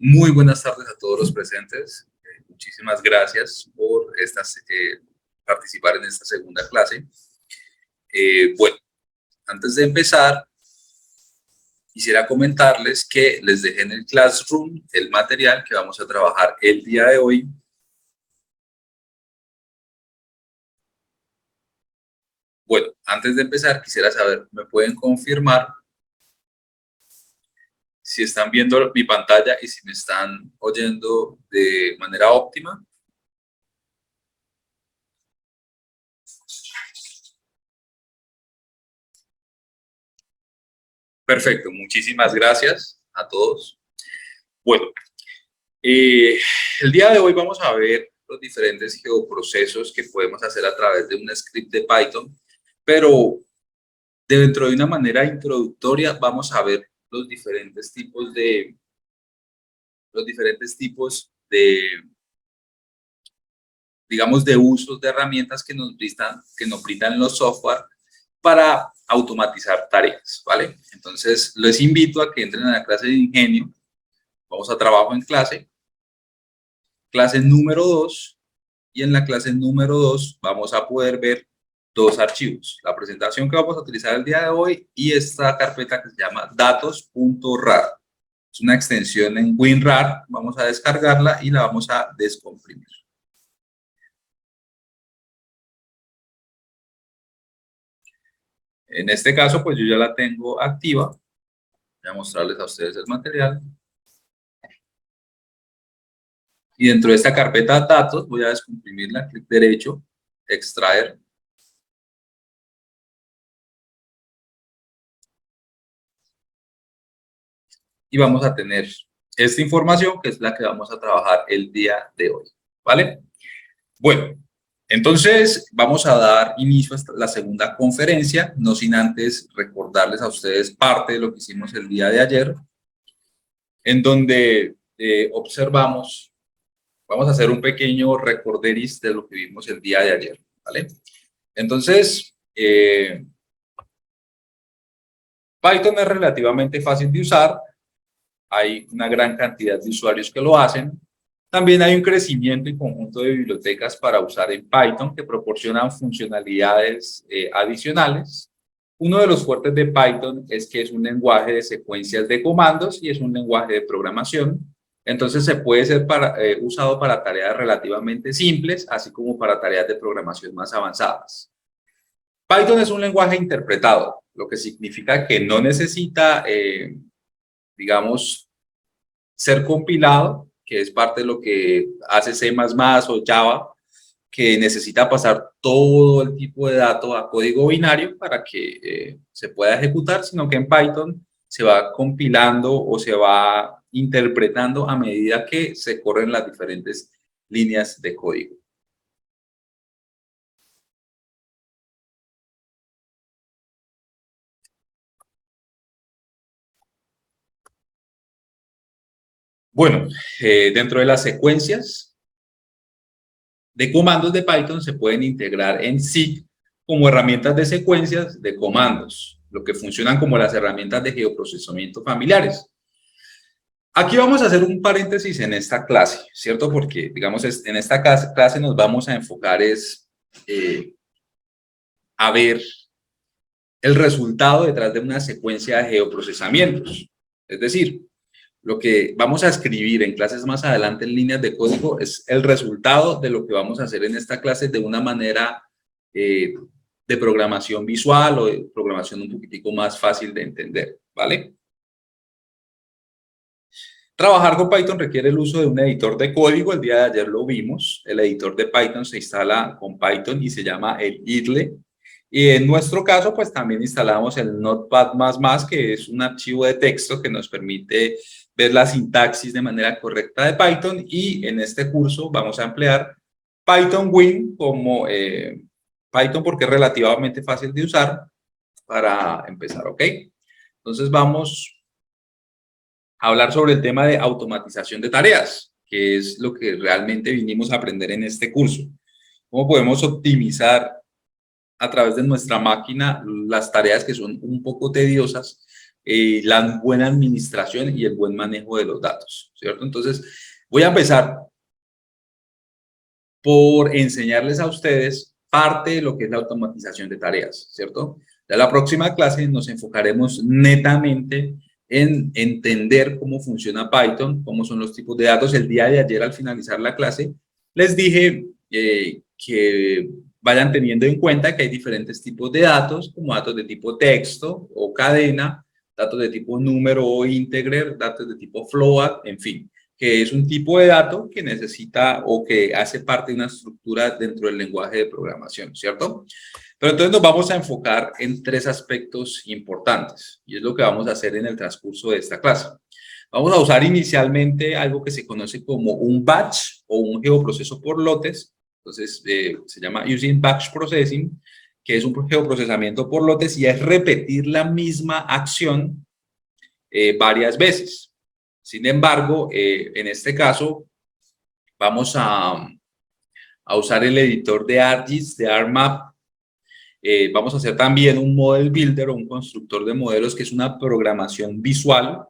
Muy buenas tardes a todos los presentes. Muchísimas gracias por participar en esta segunda clase. Bueno, antes de empezar, quisiera comentarles que les dejé en el Classroom el material que vamos a trabajar el día de hoy. Bueno, antes de empezar, quisiera saber, ¿me pueden confirmar si están viendo mi pantalla y si me están oyendo de manera óptima? Perfecto, muchísimas gracias a todos. Bueno, el día de hoy vamos a ver los diferentes geoprocesos que podemos hacer a través de un script de Python, pero dentro de una manera introductoria vamos a ver los diferentes tipos digamos, de usos de herramientas que nos brindan los software para automatizar tareas, ¿vale? Entonces, les invito a que entren a la clase de Ingenio. Vamos a trabajo en clase número 2, y en la clase número 2 vamos a poder ver dos archivos, la presentación que vamos a utilizar el día de hoy y esta carpeta que se llama datos.rar. Es una extensión en WinRAR, vamos a descargarla y la vamos a descomprimir. En este caso, pues yo ya la tengo activa. Voy a mostrarles a ustedes el material. Y dentro de esta carpeta datos voy a descomprimirla, clic derecho, extraer. Y vamos a tener esta información que es la que vamos a trabajar el día de hoy, ¿vale? Bueno, entonces vamos a dar inicio a la segunda conferencia, no sin antes recordarles a ustedes parte de lo que hicimos el día de ayer, en donde observamos, vamos a hacer un pequeño recorderis de lo que vimos el día de ayer, ¿vale? Entonces, Python es relativamente fácil de usar, hay una gran cantidad de usuarios que lo hacen. También hay un crecimiento y conjunto de bibliotecas para usar en Python que proporcionan funcionalidades adicionales. Uno de los fuertes de Python es que es un lenguaje de secuencias de comandos y es un lenguaje de programación. Entonces se puede ser usado para tareas relativamente simples, así como para tareas de programación más avanzadas. Python es un lenguaje interpretado, lo que significa que no necesita digamos, ser compilado, que es parte de lo que hace C++ o Java, que necesita pasar todo el tipo de datos a código binario para que se pueda ejecutar, sino que en Python se va compilando o se va interpretando a medida que se corren las diferentes líneas de código. Bueno, dentro de las secuencias de comandos de Python se pueden integrar en sí como herramientas de secuencias de comandos, lo que funcionan como las herramientas de geoprocesamiento familiares. Aquí vamos a hacer un paréntesis en esta clase, ¿cierto? Porque, digamos, en esta clase nos vamos a enfocar a ver el resultado detrás de una secuencia de geoprocesamientos. Es decir, lo que vamos a escribir en clases más adelante en líneas de código es el resultado de lo que vamos a hacer en esta clase de una manera de programación visual o de programación un poquitico más fácil de entender, ¿vale? Trabajar con Python requiere el uso de un editor de código. El día de ayer lo vimos. El editor de Python se instala con Python y se llama el idle. Y en nuestro caso, pues también instalamos el Notepad++, que es un archivo de texto que nos permite ver la sintaxis de manera correcta de Python. Y en este curso vamos a emplear Python Win como Python porque es relativamente fácil de usar para empezar, ¿ok? Entonces vamos hablar sobre el tema de automatización de tareas, que es lo que realmente vinimos a aprender en este curso. Cómo podemos optimizar a través de nuestra máquina las tareas que son un poco tediosas la buena administración y el buen manejo de los datos, ¿cierto? Entonces, voy a empezar por enseñarles a ustedes parte de lo que es la automatización de tareas, ¿cierto? Ya la próxima clase nos enfocaremos netamente en entender cómo funciona Python, cómo son los tipos de datos. El día de ayer, al finalizar la clase, les dije que vayan teniendo en cuenta que hay diferentes tipos de datos, como datos de tipo texto o cadena, datos de tipo número o integer, datos de tipo float, en fin, que es un tipo de dato que necesita o que hace parte de una estructura dentro del lenguaje de programación, ¿cierto? Pero entonces nos vamos a enfocar en tres aspectos importantes y es lo que vamos a hacer en el transcurso de esta clase. Vamos a usar inicialmente algo que se conoce como un batch o un geoproceso por lotes. Entonces se llama Using Batch Processing, que es un geoprocesamiento por lotes y es repetir la misma acción varias veces. Sin embargo, en este caso vamos a usar el editor de ArcGIS, de ArcMap. Vamos a hacer también un model builder o un constructor de modelos que es una programación visual,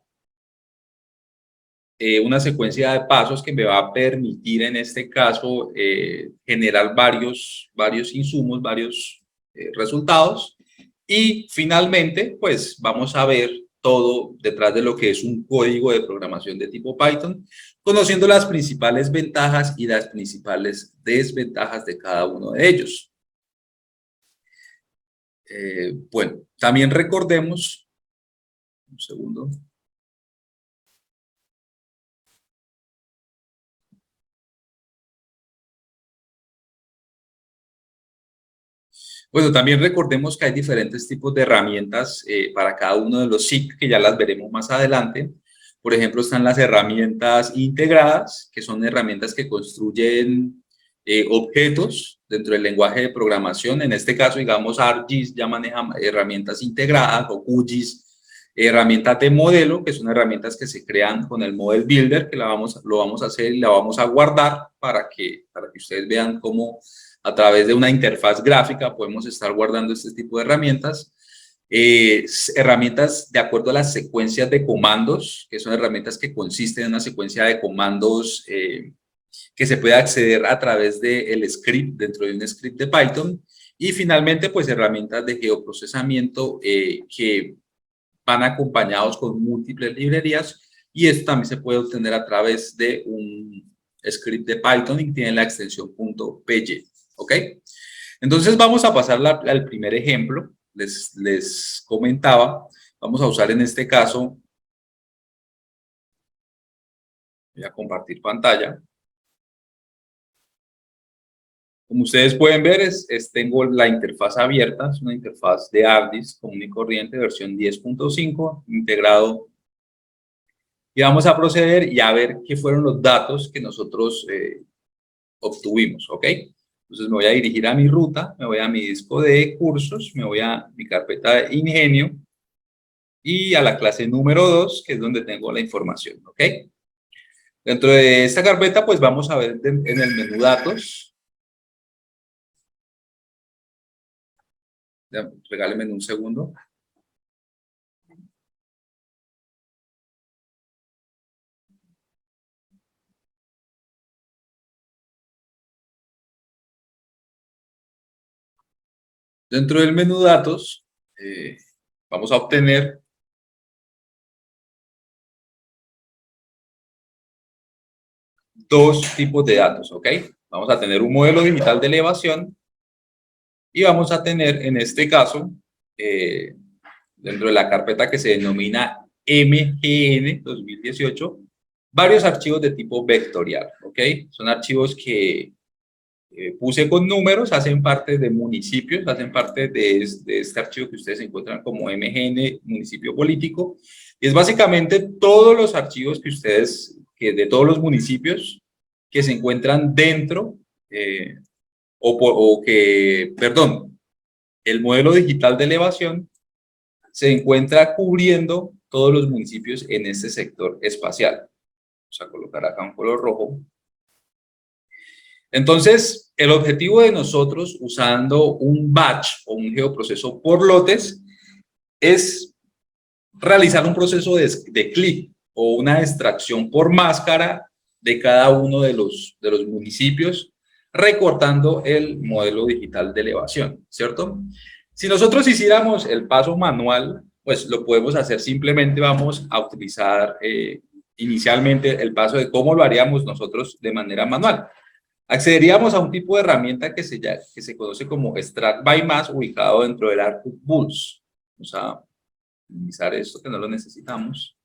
una secuencia de pasos que me va a permitir en este caso generar varios insumos, varios resultados y finalmente pues vamos a ver todo detrás de lo que es un código de programación de tipo Python, conociendo las principales ventajas y las principales desventajas de cada uno de ellos. Bueno, también recordemos, un segundo. Bueno, también recordemos que hay diferentes tipos de herramientas para cada uno de los SIG, que ya las veremos más adelante. Por ejemplo, están las herramientas integradas, que son herramientas que construyen objetos dentro del lenguaje de programación. En este caso, digamos, ArcGIS ya maneja herramientas integradas o QGIS, herramientas de modelo, que son herramientas que se crean con el Model Builder, que lo vamos a hacer y la vamos a guardar para que ustedes vean cómo a través de una interfaz gráfica podemos estar guardando este tipo de herramientas. Herramientas de acuerdo a las secuencias de comandos, que son herramientas que consisten en una secuencia de comandos que se puede acceder a través del script, dentro de un script de Python. Y finalmente, pues herramientas de geoprocesamiento que van acompañados con múltiples librerías y esto también se puede obtener a través de un script de Python y tiene la extensión .py. ¿Ok? Entonces vamos a pasar al primer ejemplo. Les comentaba, vamos a usar en este caso, voy a compartir pantalla. Como ustedes pueden ver, tengo la interfaz abierta, es una interfaz de ArcGIS común y corriente, versión 10.5, integrado. Y vamos a proceder y a ver qué fueron los datos que nosotros obtuvimos, ¿ok? Entonces me voy a dirigir a mi ruta, me voy a mi disco de cursos, me voy a mi carpeta de Ingenio y a la clase número 2, que es donde tengo la información, ¿ok? Dentro de esta carpeta, pues vamos a ver en el menú datos. Regálenme un segundo. Dentro del menú datos, vamos a obtener dos tipos de datos, ¿ok? Vamos a tener un modelo digital de elevación y vamos a tener, en este caso, dentro de la carpeta que se denomina MGN 2018, varios archivos de tipo vectorial, ¿ok? Son archivos que puse con números, hacen parte de municipios, hacen parte de este archivo que ustedes encuentran como MGN, municipio político, y es básicamente todos los archivos que ustedes, de todos los municipios que se encuentran dentro, perdón, el modelo digital de elevación se encuentra cubriendo todos los municipios en este sector espacial. Vamos a colocar acá un color rojo. Entonces, el objetivo de nosotros usando un batch o un geoproceso por lotes es realizar un proceso de clip o una extracción por máscara de cada uno de los municipios, recortando el modelo digital de elevación, ¿cierto? Si nosotros hiciéramos el paso manual, pues lo podemos hacer simplemente, vamos a utilizar inicialmente el paso de cómo lo haríamos nosotros de manera manual. Accederíamos a un tipo de herramienta que se conoce como Extract by Mass, ubicado dentro del ArcBooks. Vamos a minimizar esto que no lo necesitamos.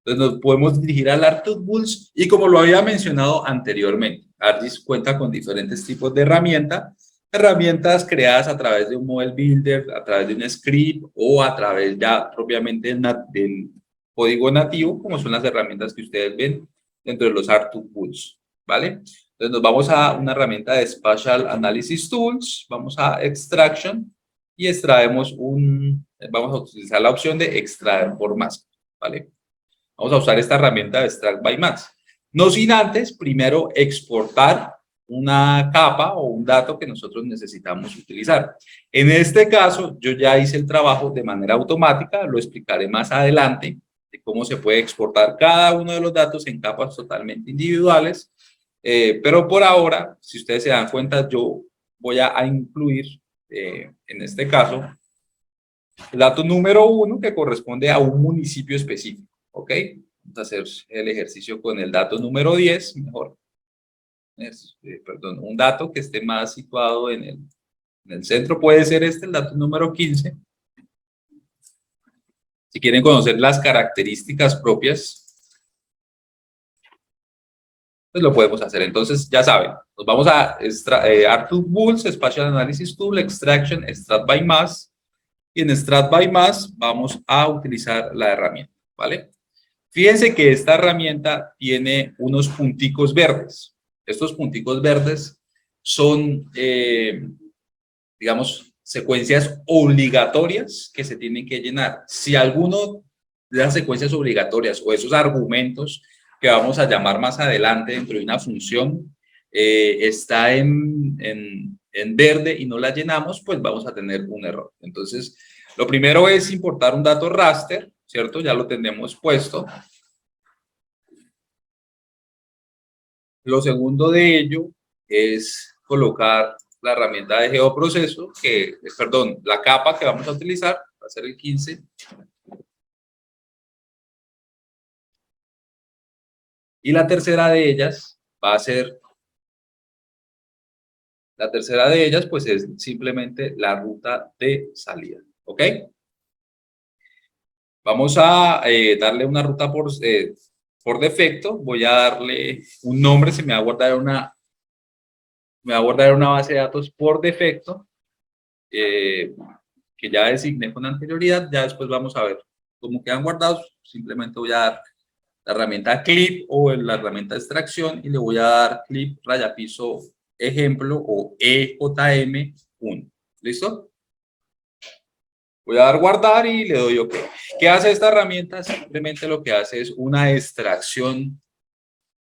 Entonces nos podemos dirigir al ArcBooks y como lo había mencionado anteriormente, ArcGIS cuenta con diferentes tipos de herramientas creadas a través de un model builder, a través de un script o a través ya propiamente del código nativo, como son las herramientas que ustedes ven dentro de los ArcBooks, ¿vale? Entonces nos vamos a una herramienta de Spatial Analysis Tools, vamos a Extraction y extraemos vamos a utilizar la opción de extraer por máscara, ¿vale? Vamos a usar esta herramienta de Extract by Mass. No sin antes, primero, exportar una capa o un dato que nosotros necesitamos utilizar. En este caso, yo ya hice el trabajo de manera automática, lo explicaré más adelante, de cómo se puede exportar cada uno de los datos en capas totalmente individuales, pero por ahora, si ustedes se dan cuenta, yo voy a incluir, en este caso, el dato número 1 que corresponde a un municipio específico. ¿Ok? Vamos a hacer el ejercicio con el dato número 10, mejor. Perdón, un dato que esté más situado en el centro puede ser el dato número 15. Si quieren conocer las características propias, pues lo podemos hacer. Entonces, ya saben, nos vamos a ArcBooks, Spatial Analysis Tool, Extraction, Extract by Mass. Y en Extract by Mass vamos a utilizar la herramienta, ¿vale? Fíjense que esta herramienta tiene unos punticos verdes. Estos punticos verdes son, digamos, secuencias obligatorias que se tienen que llenar. Si alguno de las secuencias obligatorias o esos argumentos que vamos a llamar más adelante dentro de una función está en verde y no la llenamos, pues vamos a tener un error. Entonces, lo primero es importar un dato raster, ¿cierto? Ya lo tenemos puesto. Lo segundo de ello es colocar la herramienta de geoproceso, perdón, la capa que vamos a utilizar, va a ser el 15. Y la tercera de ellas va a ser, pues es simplemente la ruta de salida, ¿ok? Vamos a darle una ruta por defecto, voy a darle un nombre, se me va a guardar una base de datos por defecto, que ya designé con anterioridad, ya después vamos a ver cómo quedan guardados, simplemente voy a dar la herramienta clip o la herramienta de extracción y le voy a dar clip rayapiso ejemplo o EJM1, ¿listo? Voy a dar guardar y le doy OK. ¿Qué hace esta herramienta? Simplemente lo que hace es una extracción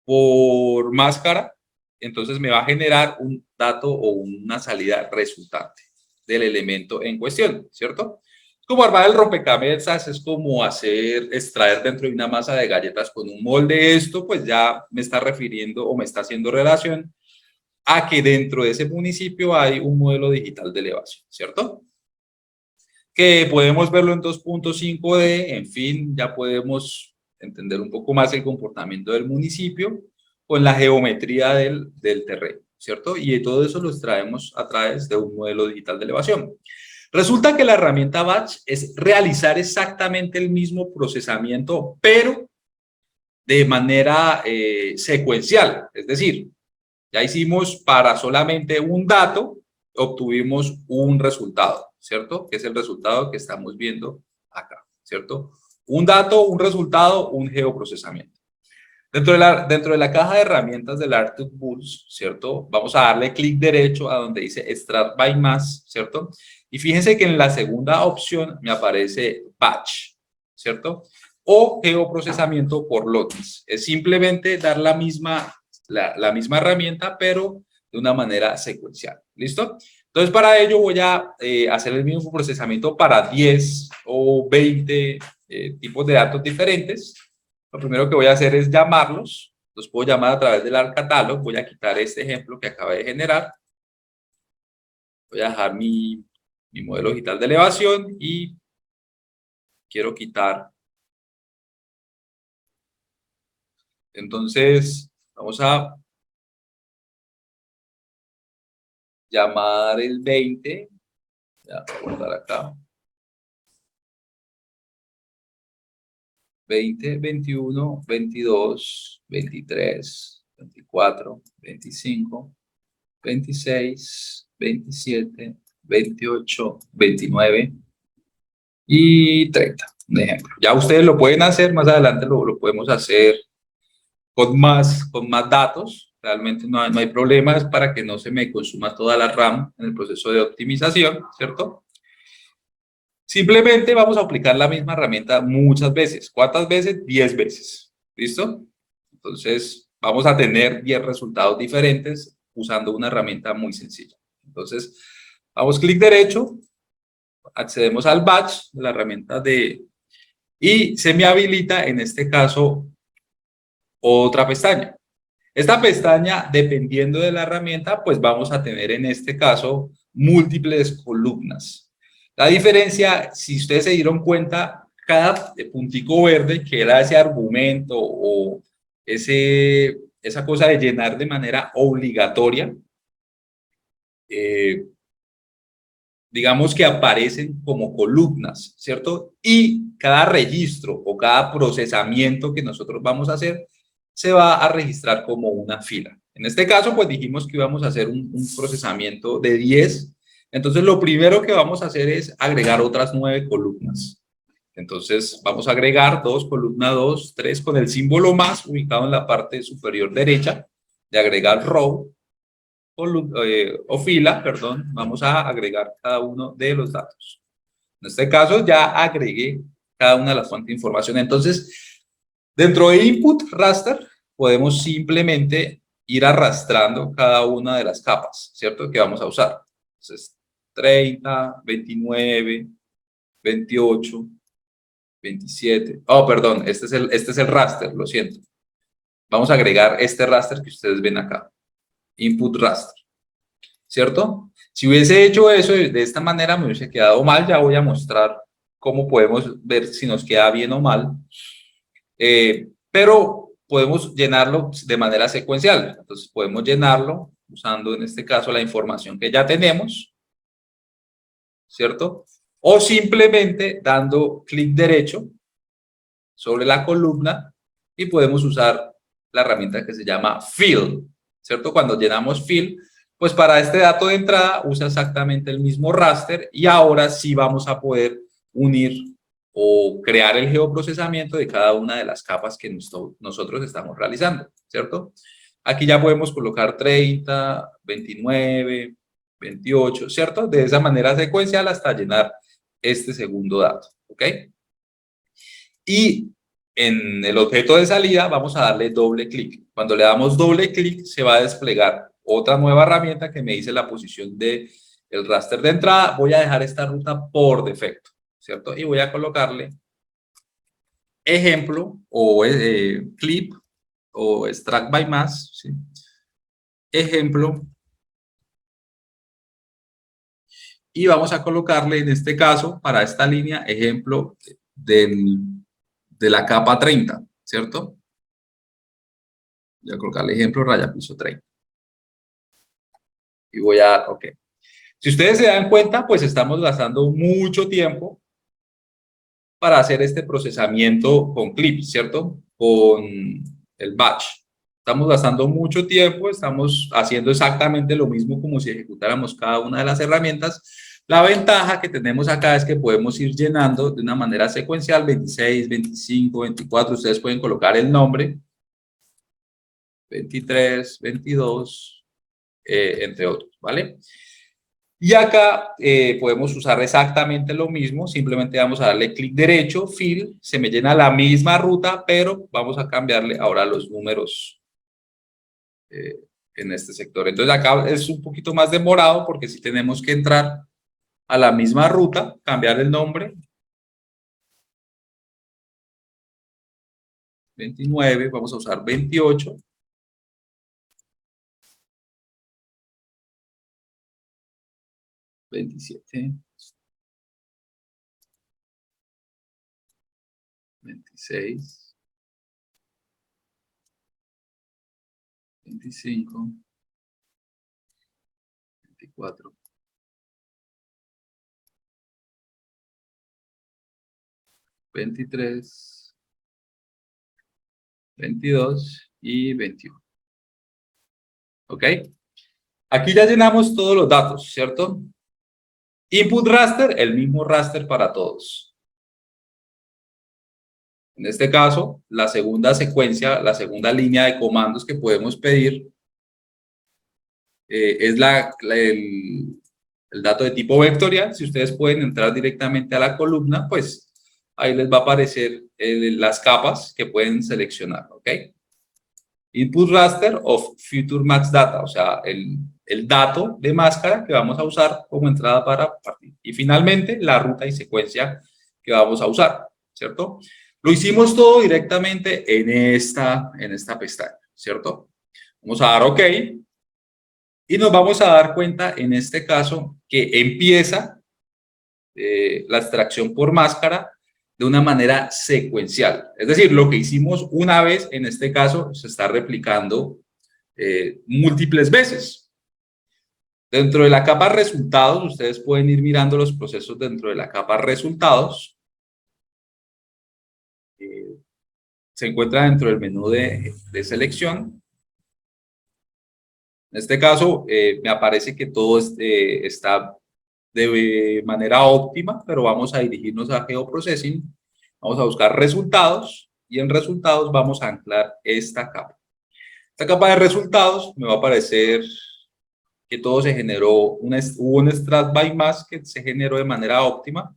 por máscara, entonces me va a generar un dato o una salida resultante del elemento en cuestión, ¿cierto? Como armar el rompecabezas, es como extraer dentro de una masa de galletas con un molde. Esto pues ya me está refiriendo o me está haciendo relación a que dentro de ese municipio hay un modelo digital de elevación, ¿cierto? Que podemos verlo en 2.5D, en fin, ya podemos entender un poco más el comportamiento del municipio con la geometría del terreno, ¿cierto? Y todo eso lo extraemos a través de un modelo digital de elevación. Resulta que la herramienta Batch es realizar exactamente el mismo procesamiento, pero de manera secuencial. Es decir, ya hicimos para solamente un dato, obtuvimos un resultado, ¿cierto? Que es el resultado que estamos viendo acá, ¿cierto? Un dato, un resultado, un geoprocesamiento. Dentro de la caja de herramientas del ArcBooks, ¿cierto? Vamos a darle clic derecho a donde dice Extract by Mass, ¿cierto? Y fíjense que en la segunda opción me aparece Batch, ¿cierto? O geoprocesamiento por lotes. Es simplemente dar la misma herramienta, pero de una manera secuencial. ¿Listo? Entonces, para ello voy a hacer el mismo procesamiento para 10 o 20 tipos de datos diferentes. Lo primero que voy a hacer es llamarlos. Los puedo llamar a través del ArcCatalog. Voy a quitar este ejemplo que acabé de generar. Voy a dejar mi modelo digital de elevación y quiero quitar. Entonces, vamos a llamar el 20. Ya, voy a guardar acá. 20, 21, 22, 23, 24, 25, 26, 27, 28, 29 y 30, un ejemplo. Ya ustedes lo pueden hacer, más adelante lo podemos hacer con más datos. Realmente no hay problemas para que no se me consuma toda la RAM en el proceso de optimización, ¿cierto? Simplemente vamos a aplicar la misma herramienta muchas veces. ¿Cuántas veces? 10 veces. ¿Listo? Entonces, vamos a tener 10 resultados diferentes usando una herramienta muy sencilla. Entonces, damos clic derecho, accedemos al batch de la herramienta y se me habilita en este caso otra pestaña. Esta pestaña, dependiendo de la herramienta, pues vamos a tener en este caso múltiples columnas. La diferencia, si ustedes se dieron cuenta, cada puntico verde que era ese argumento o esa cosa de llenar de manera obligatoria, digamos que aparecen como columnas, ¿cierto? Y cada registro o cada procesamiento que nosotros vamos a hacer se va a registrar como una fila. En este caso, pues dijimos que íbamos a hacer un procesamiento de 10. Entonces, lo primero que vamos a hacer es agregar otras 9 columnas. Entonces, vamos a agregar 2, columna 2, 3, con el símbolo más ubicado en la parte superior derecha de agregar row o fila, perdón. Vamos a agregar cada uno de los datos. En este caso, ya agregué cada una de las fuentes de información. Entonces, dentro de input raster, podemos simplemente ir arrastrando cada una de las capas, ¿cierto? Que vamos a usar. Entonces, 30, 29, 28, 27. Oh, perdón, este es el raster, lo siento. Vamos a agregar este raster que ustedes ven acá. Input raster, ¿cierto? Si hubiese hecho eso de esta manera, me hubiese quedado mal. Ya voy a mostrar cómo podemos ver si nos queda bien o mal. Pero podemos llenarlo de manera secuencial. Entonces podemos llenarlo usando en este caso la información que ya tenemos, ¿cierto? O simplemente dando clic derecho sobre la columna y podemos usar la herramienta que se llama Fill, ¿cierto? Cuando llenamos Fill, pues para este dato de entrada usa exactamente el mismo raster y ahora sí vamos a poder unir o crear el geoprocesamiento de cada una de las capas que nosotros estamos realizando, ¿cierto? Aquí ya podemos colocar 30, 29, 28, ¿cierto? De esa manera secuencial hasta llenar este segundo dato, ¿ok? Y en el objeto de salida vamos a darle doble clic. Cuando le damos doble clic se va a desplegar otra nueva herramienta que me dice la posición del raster de entrada. Voy a dejar esta ruta por defecto, ¿cierto? Y voy a colocarle ejemplo o clip o extract by mass, ¿sí? Ejemplo. Y vamos a colocarle en este caso, para esta línea, ejemplo de la capa 30, ¿cierto? Voy a colocarle ejemplo raya piso 30. Y voy a, ok. Si ustedes se dan cuenta, pues estamos gastando mucho tiempo para hacer este procesamiento con clips, ¿cierto? Con el batch. Estamos gastando mucho tiempo, estamos haciendo exactamente lo mismo como si ejecutáramos cada una de las herramientas. La ventaja que tenemos acá es que podemos ir llenando de una manera secuencial, 26, 25, 24, ustedes pueden colocar el nombre, 23, 22, entre otros, ¿vale? Y acá podemos usar exactamente lo mismo, simplemente vamos a darle clic derecho, fill, se me llena la misma ruta, pero vamos a cambiarle ahora los números en este sector. Entonces acá es un poquito más demorado porque si tenemos que entrar a la misma ruta, cambiar el nombre, 29, vamos a usar 28, 27, 26, 25, 24, 23, 22 y 21. ¿Ok? Aquí ya llenamos todos los datos, ¿cierto? Input raster, el mismo raster para todos. En este caso, la segunda secuencia, la segunda línea de comandos que podemos pedir es el dato de tipo vectorial. Si ustedes pueden entrar directamente a la columna, pues ahí les va a aparecer las capas que pueden seleccionar, ¿ok? Input raster of future max data, o sea, el dato de máscara que vamos a usar como entrada para partir. Y finalmente, la ruta y secuencia que vamos a usar, ¿cierto? Lo hicimos todo directamente en esta pestaña, ¿cierto? Vamos a dar OK y nos vamos a dar cuenta en este caso que empieza la extracción por máscara de una manera secuencial. Es decir, lo que hicimos una vez, en este caso, se está replicando múltiples veces. Dentro de la capa resultados, ustedes pueden ir mirando los procesos dentro de la capa resultados. Se encuentra dentro del menú de selección. En este caso, me aparece que todo está de manera óptima, pero vamos a dirigirnos a Geoprocessing. Vamos a buscar resultados y en resultados vamos a anclar esta capa. Esta capa de resultados me va a aparecer que todo se generó, hubo un strat by mask que se generó de manera óptima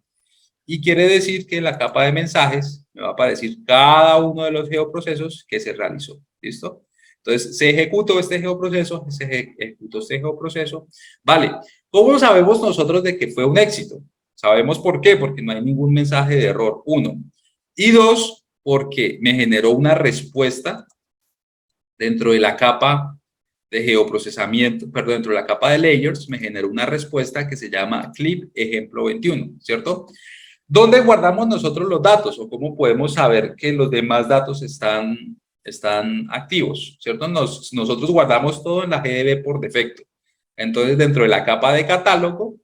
y quiere decir que en la capa de mensajes me va a aparecer cada uno de los geoprocesos que se realizó. ¿Listo? Entonces, se ejecutó este geoproceso, se ejecutó este geoproceso. Vale, ¿cómo sabemos nosotros de que fue un éxito? Sabemos por qué, porque no hay ningún mensaje de error, uno. Y dos, porque me generó una respuesta dentro de la capa de geoprocesamiento, perdón, dentro de la capa de layers, me generó una respuesta que se llama clip ejemplo 21, ¿cierto? ¿Dónde guardamos nosotros los datos o cómo podemos saber que los demás datos están activos, ¿cierto? Nosotros guardamos todo en la GDB por defecto. Entonces, dentro de la capa de catálogo,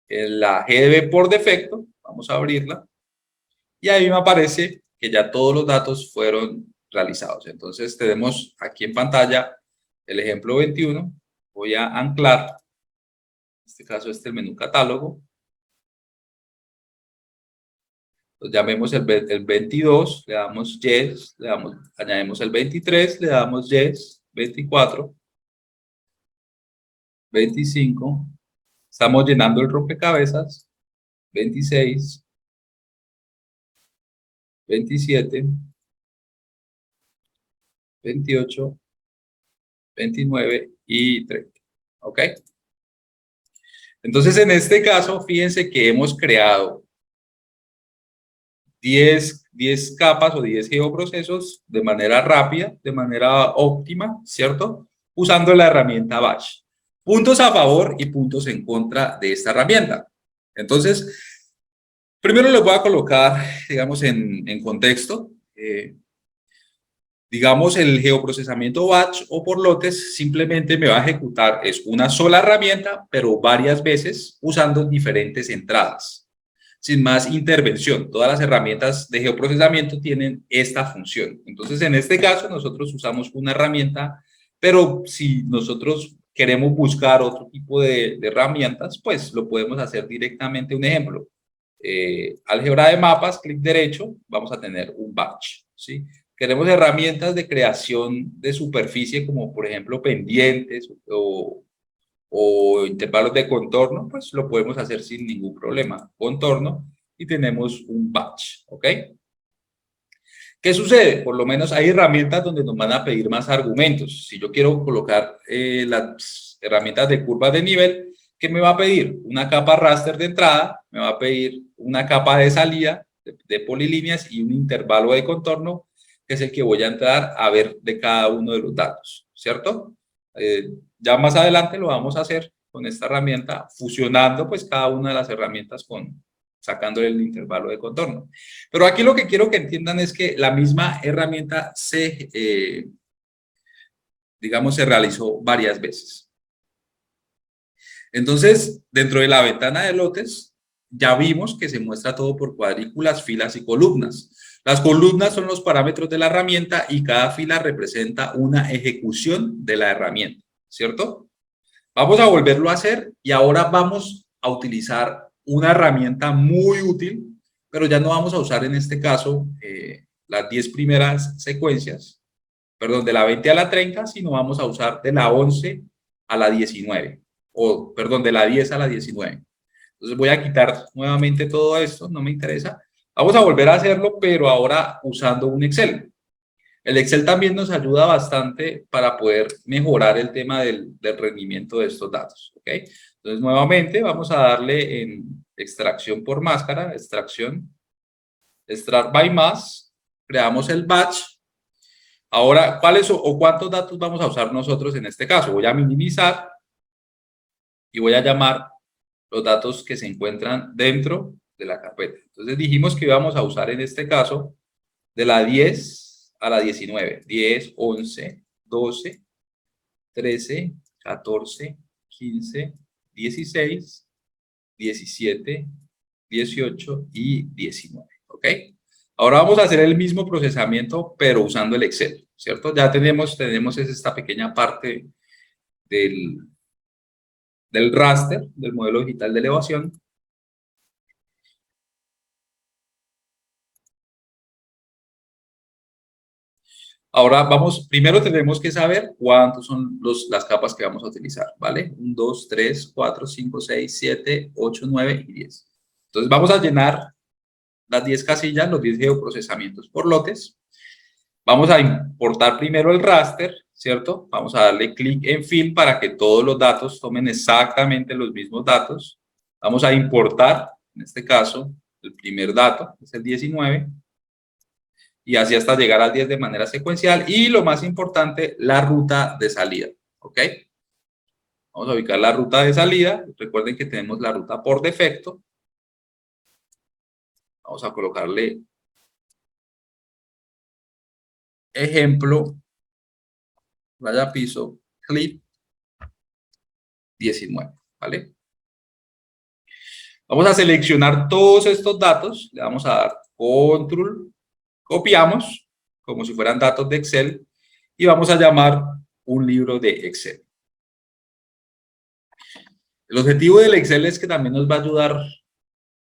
en la GDB por defecto, vamos a abrirla, y ahí me aparece que ya todos los datos fueron realizados. Entonces, tenemos aquí en pantalla el ejemplo 21. Voy a anclar, en este caso, el menú catálogo. Entonces, llamemos el 22, le damos yes, añadimos el 23, le damos yes, 24, 25, estamos llenando el rompecabezas, 26, 27, 28, 29 y 30. ¿Ok? Entonces, en este caso, fíjense que hemos creado 10 capas o 10 geoprocesos de manera rápida, de manera óptima, ¿cierto? Usando la herramienta Batch. Puntos a favor y puntos en contra de esta herramienta. Entonces, primero les voy a colocar, digamos, en contexto. Digamos, el geoprocesamiento batch o por lotes simplemente me va a ejecutar, es una sola herramienta, pero varias veces usando diferentes entradas, sin más intervención. Todas las herramientas de geoprocesamiento tienen esta función. Entonces, en este caso, nosotros usamos una herramienta, pero si nosotros queremos buscar otro tipo de herramientas, pues lo podemos hacer directamente. Un ejemplo, álgebra de mapas, clic derecho, vamos a tener un batch, ¿sí? Queremos herramientas de creación de superficie, como por ejemplo pendientes o intervalos de contorno, pues lo podemos hacer sin ningún problema. Contorno y tenemos un batch, ¿ok? ¿Qué sucede? Por lo menos hay herramientas donde nos van a pedir más argumentos. Si yo quiero colocar las herramientas de curvas de nivel, ¿qué me va a pedir? Una capa raster de entrada, me va a pedir una capa de salida de polilíneas y un intervalo de contorno, que es el que voy a entrar a ver de cada uno de los datos, ¿cierto? Ya más adelante lo vamos a hacer con esta herramienta, fusionando pues cada una de las herramientas sacándole el intervalo de contorno. Pero aquí lo que quiero que entiendan es que la misma herramienta digamos, se realizó varias veces. Entonces, dentro de la ventana de lotes, ya vimos que se muestra todo por cuadrículas, filas y columnas. Las columnas son los parámetros de la herramienta y cada fila representa una ejecución de la herramienta, ¿cierto? Vamos a volverlo a hacer y ahora vamos a utilizar una herramienta muy útil, pero ya no vamos a usar en este caso las 10 primeras secuencias, perdón, de la 20 a la 30, sino vamos a usar de la 11 a la 19, o perdón, de la 10 a la 19. Entonces voy a quitar nuevamente todo esto, no me interesa. Vamos a volver a hacerlo, pero ahora usando un Excel. El Excel también nos ayuda bastante para poder mejorar el tema del rendimiento de estos datos, ¿ok? Entonces, nuevamente vamos a darle en extracción por máscara, extracción, extract by mask, creamos el batch. Ahora, ¿cuáles o cuántos datos vamos a usar nosotros en este caso? Voy a minimizar y voy a llamar los datos que se encuentran dentro de la carpeta. Entonces, dijimos que íbamos a usar en este caso de la 10 a la 19, 10, 11, 12, 13, 14, 15, 16, 17, 18 y 19, ¿ok? Ahora vamos a hacer el mismo procesamiento, pero usando el Excel, ¿cierto? Ya tenemos esta pequeña parte del raster, del modelo digital de elevación. Ahora primero tenemos que saber cuántos son las capas que vamos a utilizar, ¿vale? 1, 2, 3, 4, 5, 6, 7, 8, 9 y 10. Entonces vamos a llenar las 10 casillas, los 10 geoprocesamientos por lotes. Vamos a importar primero el raster, ¿cierto? Vamos a darle clic en Fill para que todos los datos tomen exactamente los mismos datos. Vamos a importar, en este caso, el primer dato, que es el 19. Y así hasta llegar al 10 de manera secuencial. Y lo más importante, la ruta de salida, ¿ok? Vamos a ubicar la ruta de salida. Recuerden que tenemos la ruta por defecto. Vamos a colocarle ejemplo, raya piso, clip 19, ¿vale? Vamos a seleccionar todos estos datos. Le vamos a dar control, copiamos, como si fueran datos de Excel, y vamos a llamar un libro de Excel. El objetivo del Excel es que también nos va a ayudar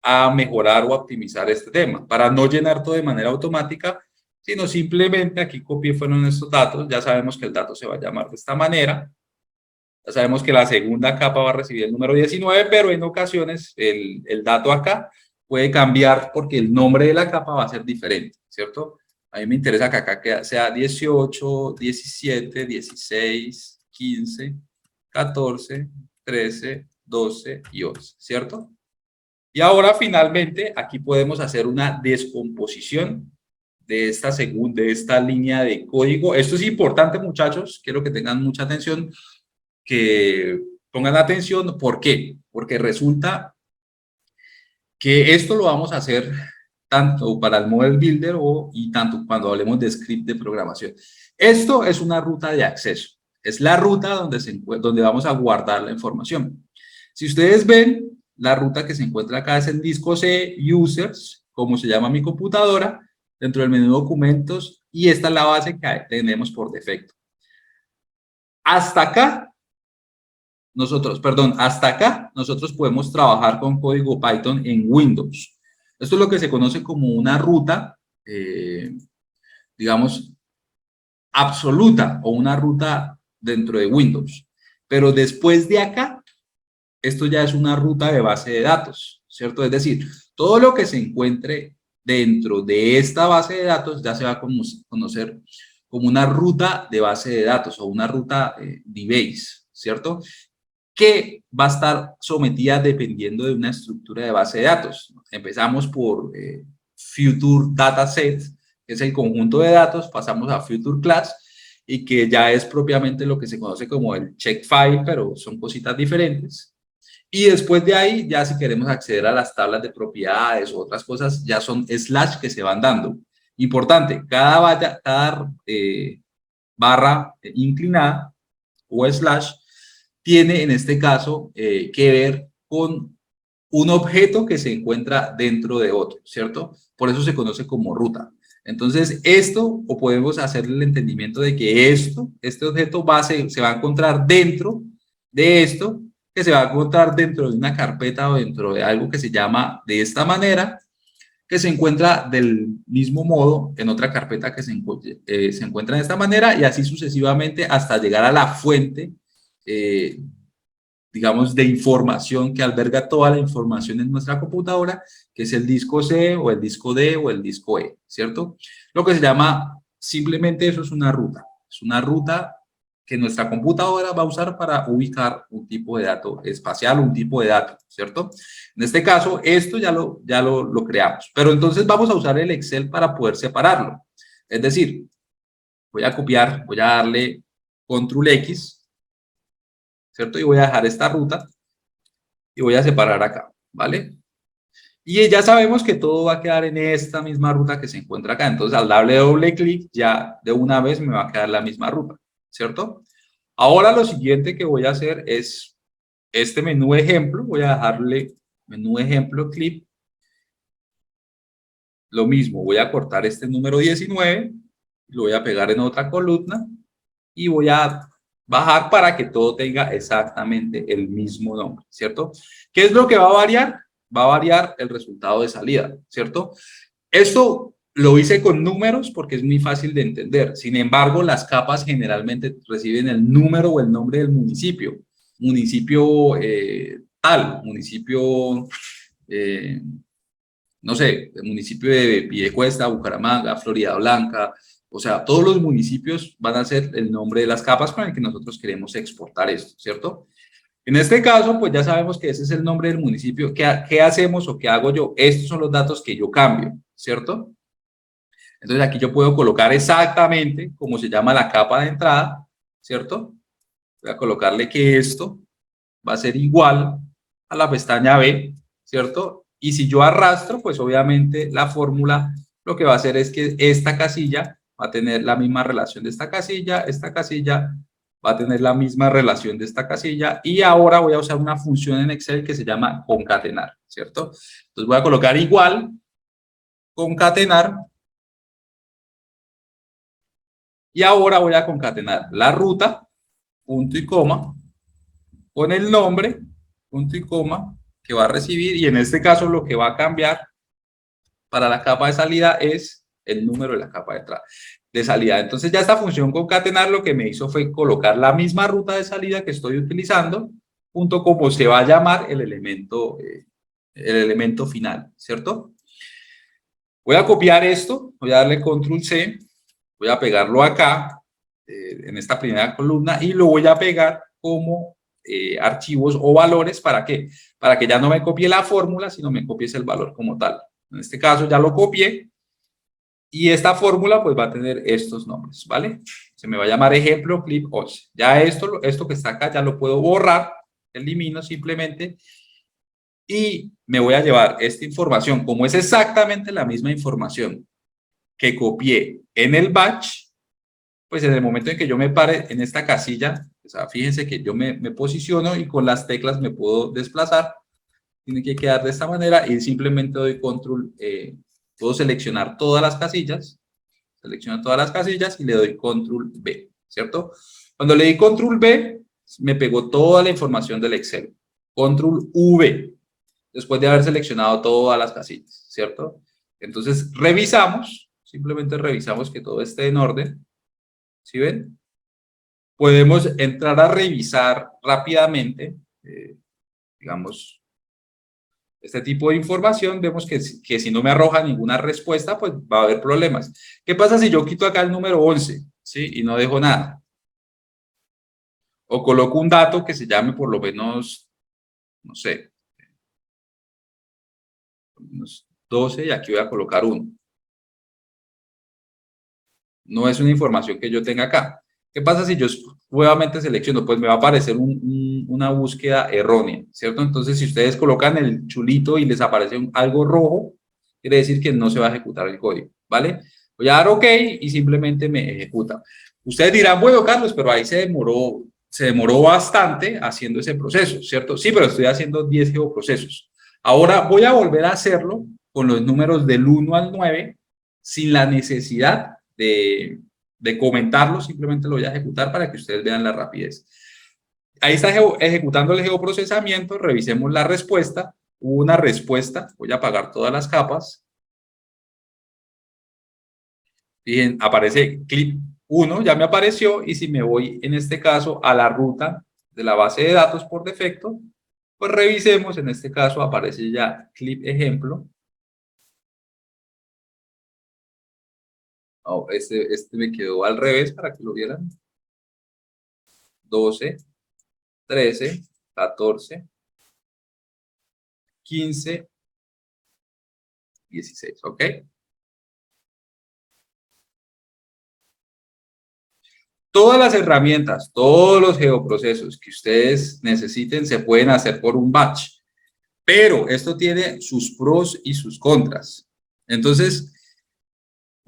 a mejorar o optimizar este tema, para no llenar todo de manera automática, sino simplemente aquí copié fueron estos datos, ya sabemos que el dato se va a llamar de esta manera, ya sabemos que la segunda capa va a recibir el número 19, pero en ocasiones el dato acá puede cambiar porque el nombre de la capa va a ser diferente, ¿cierto? A mí me interesa que acá sea 18, 17, 16, 15, 14, 13, 12 y 11, ¿cierto? Y ahora finalmente aquí podemos hacer una descomposición de esta línea de código. Esto es importante, muchachos, quiero que tengan mucha atención, que pongan atención. ¿Por qué? Porque resulta que esto lo vamos a hacer tanto para el Model Builder y tanto cuando hablemos de script de programación. Esto es una ruta de acceso. Es la ruta donde vamos a guardar la información. Si ustedes ven, la ruta que se encuentra acá es en disco C, Users, como se llama mi computadora, dentro del menú Documentos, y esta es la base que tenemos por defecto. Hasta acá, hasta acá, nosotros podemos trabajar con código Python en Windows. Esto es lo que se conoce como una ruta, digamos, absoluta o una ruta dentro de Windows. Pero después de acá, esto ya es una ruta de base de datos, ¿cierto? Es decir, todo lo que se encuentre dentro de esta base de datos ya se va a conocer como una ruta de base de datos o una ruta DBase, ¿cierto? Que va a estar sometida dependiendo de una estructura de base de datos. Empezamos por Future Dataset, que es el conjunto de datos, pasamos a Future Class, y que ya es propiamente lo que se conoce como el check file, pero son cositas diferentes. Y después de ahí, ya si queremos acceder a las tablas de propiedades o otras cosas, ya son slash que se van dando. Importante, cada barra inclinada o slash tiene en este caso que ver con un objeto que se encuentra dentro de otro, ¿cierto? Por eso se conoce como ruta. Entonces, esto, o podemos hacer el entendimiento de que este objeto se va a encontrar dentro de esto, que se va a encontrar dentro de una carpeta o dentro de algo que se llama de esta manera, que se encuentra del mismo modo en otra carpeta que se encuentra de esta manera y así sucesivamente hasta llegar a la fuente, digamos, de información que alberga toda la información en nuestra computadora, que es el disco C o el disco D o el disco E, ¿cierto? Lo que se llama, simplemente eso es una ruta que nuestra computadora va a usar para ubicar un tipo de dato espacial, un tipo de dato, ¿cierto? En este caso, esto ya lo creamos, pero entonces vamos a usar el Excel para poder separarlo. Es decir, voy a copiar, voy a darle Control X, ¿cierto? Y voy a dejar esta ruta y voy a separar acá, ¿vale? Y ya sabemos que todo va a quedar en esta misma ruta que se encuentra acá. Entonces, al darle doble clic, ya de una vez me va a quedar la misma ruta, ¿cierto? Ahora lo siguiente que voy a hacer es este menú ejemplo. Voy a dejarle menú ejemplo clip. Lo mismo, voy a cortar este número 19, lo voy a pegar en otra columna y voy a bajar para que todo tenga exactamente el mismo nombre, ¿cierto? ¿Qué es lo que va a variar? Va a variar el resultado de salida, ¿cierto? Esto lo hice con números porque es muy fácil de entender. Sin embargo, las capas generalmente reciben el número o el nombre del municipio. Municipio tal, municipio, no sé, el municipio de Piedecuesta, Bucaramanga, Florida Blanca. O sea, todos los municipios van a ser el nombre de las capas con el que nosotros queremos exportar esto, ¿cierto? En este caso, pues ya sabemos que ese es el nombre del municipio. ¿Qué hacemos o qué hago yo? Estos son los datos que yo cambio, ¿cierto? Entonces aquí yo puedo colocar exactamente como se llama la capa de entrada, ¿cierto? Voy a colocarle que esto va a ser igual a la pestaña B, ¿cierto? Y si yo arrastro, pues obviamente la fórmula lo que va a hacer es que esta casilla va a tener la misma relación de esta casilla va a tener la misma relación de esta casilla y ahora voy a usar una función en Excel que se llama concatenar, ¿cierto? Entonces voy a colocar igual, concatenar, y ahora voy a concatenar la ruta, punto y coma, con el nombre, punto y coma, que va a recibir, y en este caso lo que va a cambiar para la capa de salida es el número de la capa de salida. Entonces ya esta función concatenar lo que me hizo fue colocar la misma ruta de salida que estoy utilizando, junto como se va a llamar el elemento final, ¿cierto? Voy a copiar esto, voy a darle control C, voy a pegarlo acá, en esta primera columna, y lo voy a pegar como archivos o valores. ¿Para qué? Para que ya no me copie la fórmula, sino me copies el valor como tal. En este caso ya lo copié, y esta fórmula pues va a tener estos nombres, ¿vale? Se me va a llamar ejemplo clip 11. Ya esto que está acá ya lo puedo borrar, elimino simplemente, y me voy a llevar esta información, como es exactamente la misma información que copié en el batch, pues en el momento en que yo me pare en esta casilla, o sea, fíjense que yo me posiciono y con las teclas me puedo desplazar, tiene que quedar de esta manera y simplemente doy control, puedo seleccionar todas las casillas, selecciono todas las casillas y le doy control B, ¿cierto? Cuando le di control B, me pegó toda la información del Excel. Control V, después de haber seleccionado todas las casillas, ¿cierto? Entonces revisamos, simplemente revisamos que todo esté en orden. ¿Sí ven? Podemos entrar a revisar rápidamente, digamos, este tipo de información, vemos que si no me arroja ninguna respuesta, pues va a haber problemas. ¿Qué pasa si yo quito acá el número 11, ¿sí? Y no dejo nada? O coloco un dato que se llame por lo menos, no sé, 12 y aquí voy a colocar 1. No es una información que yo tenga acá. ¿Qué pasa si yo nuevamente selecciono? Pues me va a aparecer una búsqueda errónea, ¿cierto? Entonces, si ustedes colocan el chulito y les aparece algo rojo, quiere decir que no se va a ejecutar el código, ¿vale? Voy a dar OK y simplemente me ejecuta. Ustedes dirán, bueno, Carlos, pero ahí se demoró bastante haciendo ese proceso, ¿cierto? Sí, pero estoy haciendo 10 geoprocesos. Ahora voy a volver a hacerlo con los números del 1 al 9 sin la necesidad de comentarlo, simplemente lo voy a ejecutar para que ustedes vean la rapidez. Ahí está ejecutando el geoprocesamiento, revisemos la respuesta. Hubo una respuesta, voy a apagar todas las capas. Bien, aparece clip 1, ya me apareció, y si me voy en este caso a la ruta de la base de datos por defecto, pues revisemos, en este caso aparece ya clip ejemplo. Oh, este me quedó al revés para que lo vieran. 12, 13, 14, 15, 16, ¿ok? Todas las herramientas, todos los geoprocesos que ustedes necesiten se pueden hacer por un batch, pero esto tiene sus pros y sus contras. Entonces,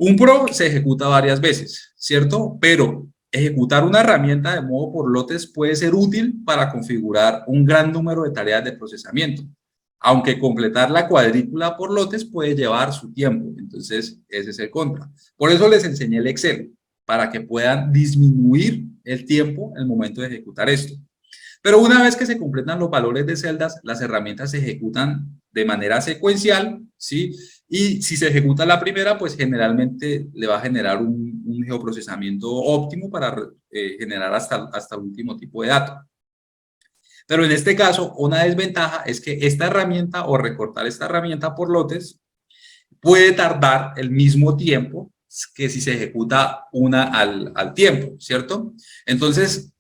un pro se ejecuta varias veces, ¿cierto? Pero ejecutar una herramienta de modo por lotes puede ser útil para configurar un gran número de tareas de procesamiento, aunque completar la cuadrícula por lotes puede llevar su tiempo. Entonces, ese es el contra. Por eso les enseñé el Excel, para que puedan disminuir el tiempo en el momento de ejecutar esto. Pero una vez que se completan los valores de celdas, las herramientas se ejecutan de manera secuencial, ¿sí? Y si se ejecuta la primera, pues generalmente le va a generar un geoprocesamiento óptimo para generar hasta el último tipo de dato. Pero en este caso, una desventaja es que esta herramienta o recortar esta herramienta por lotes puede tardar el mismo tiempo que si se ejecuta una al tiempo, ¿cierto? Entonces,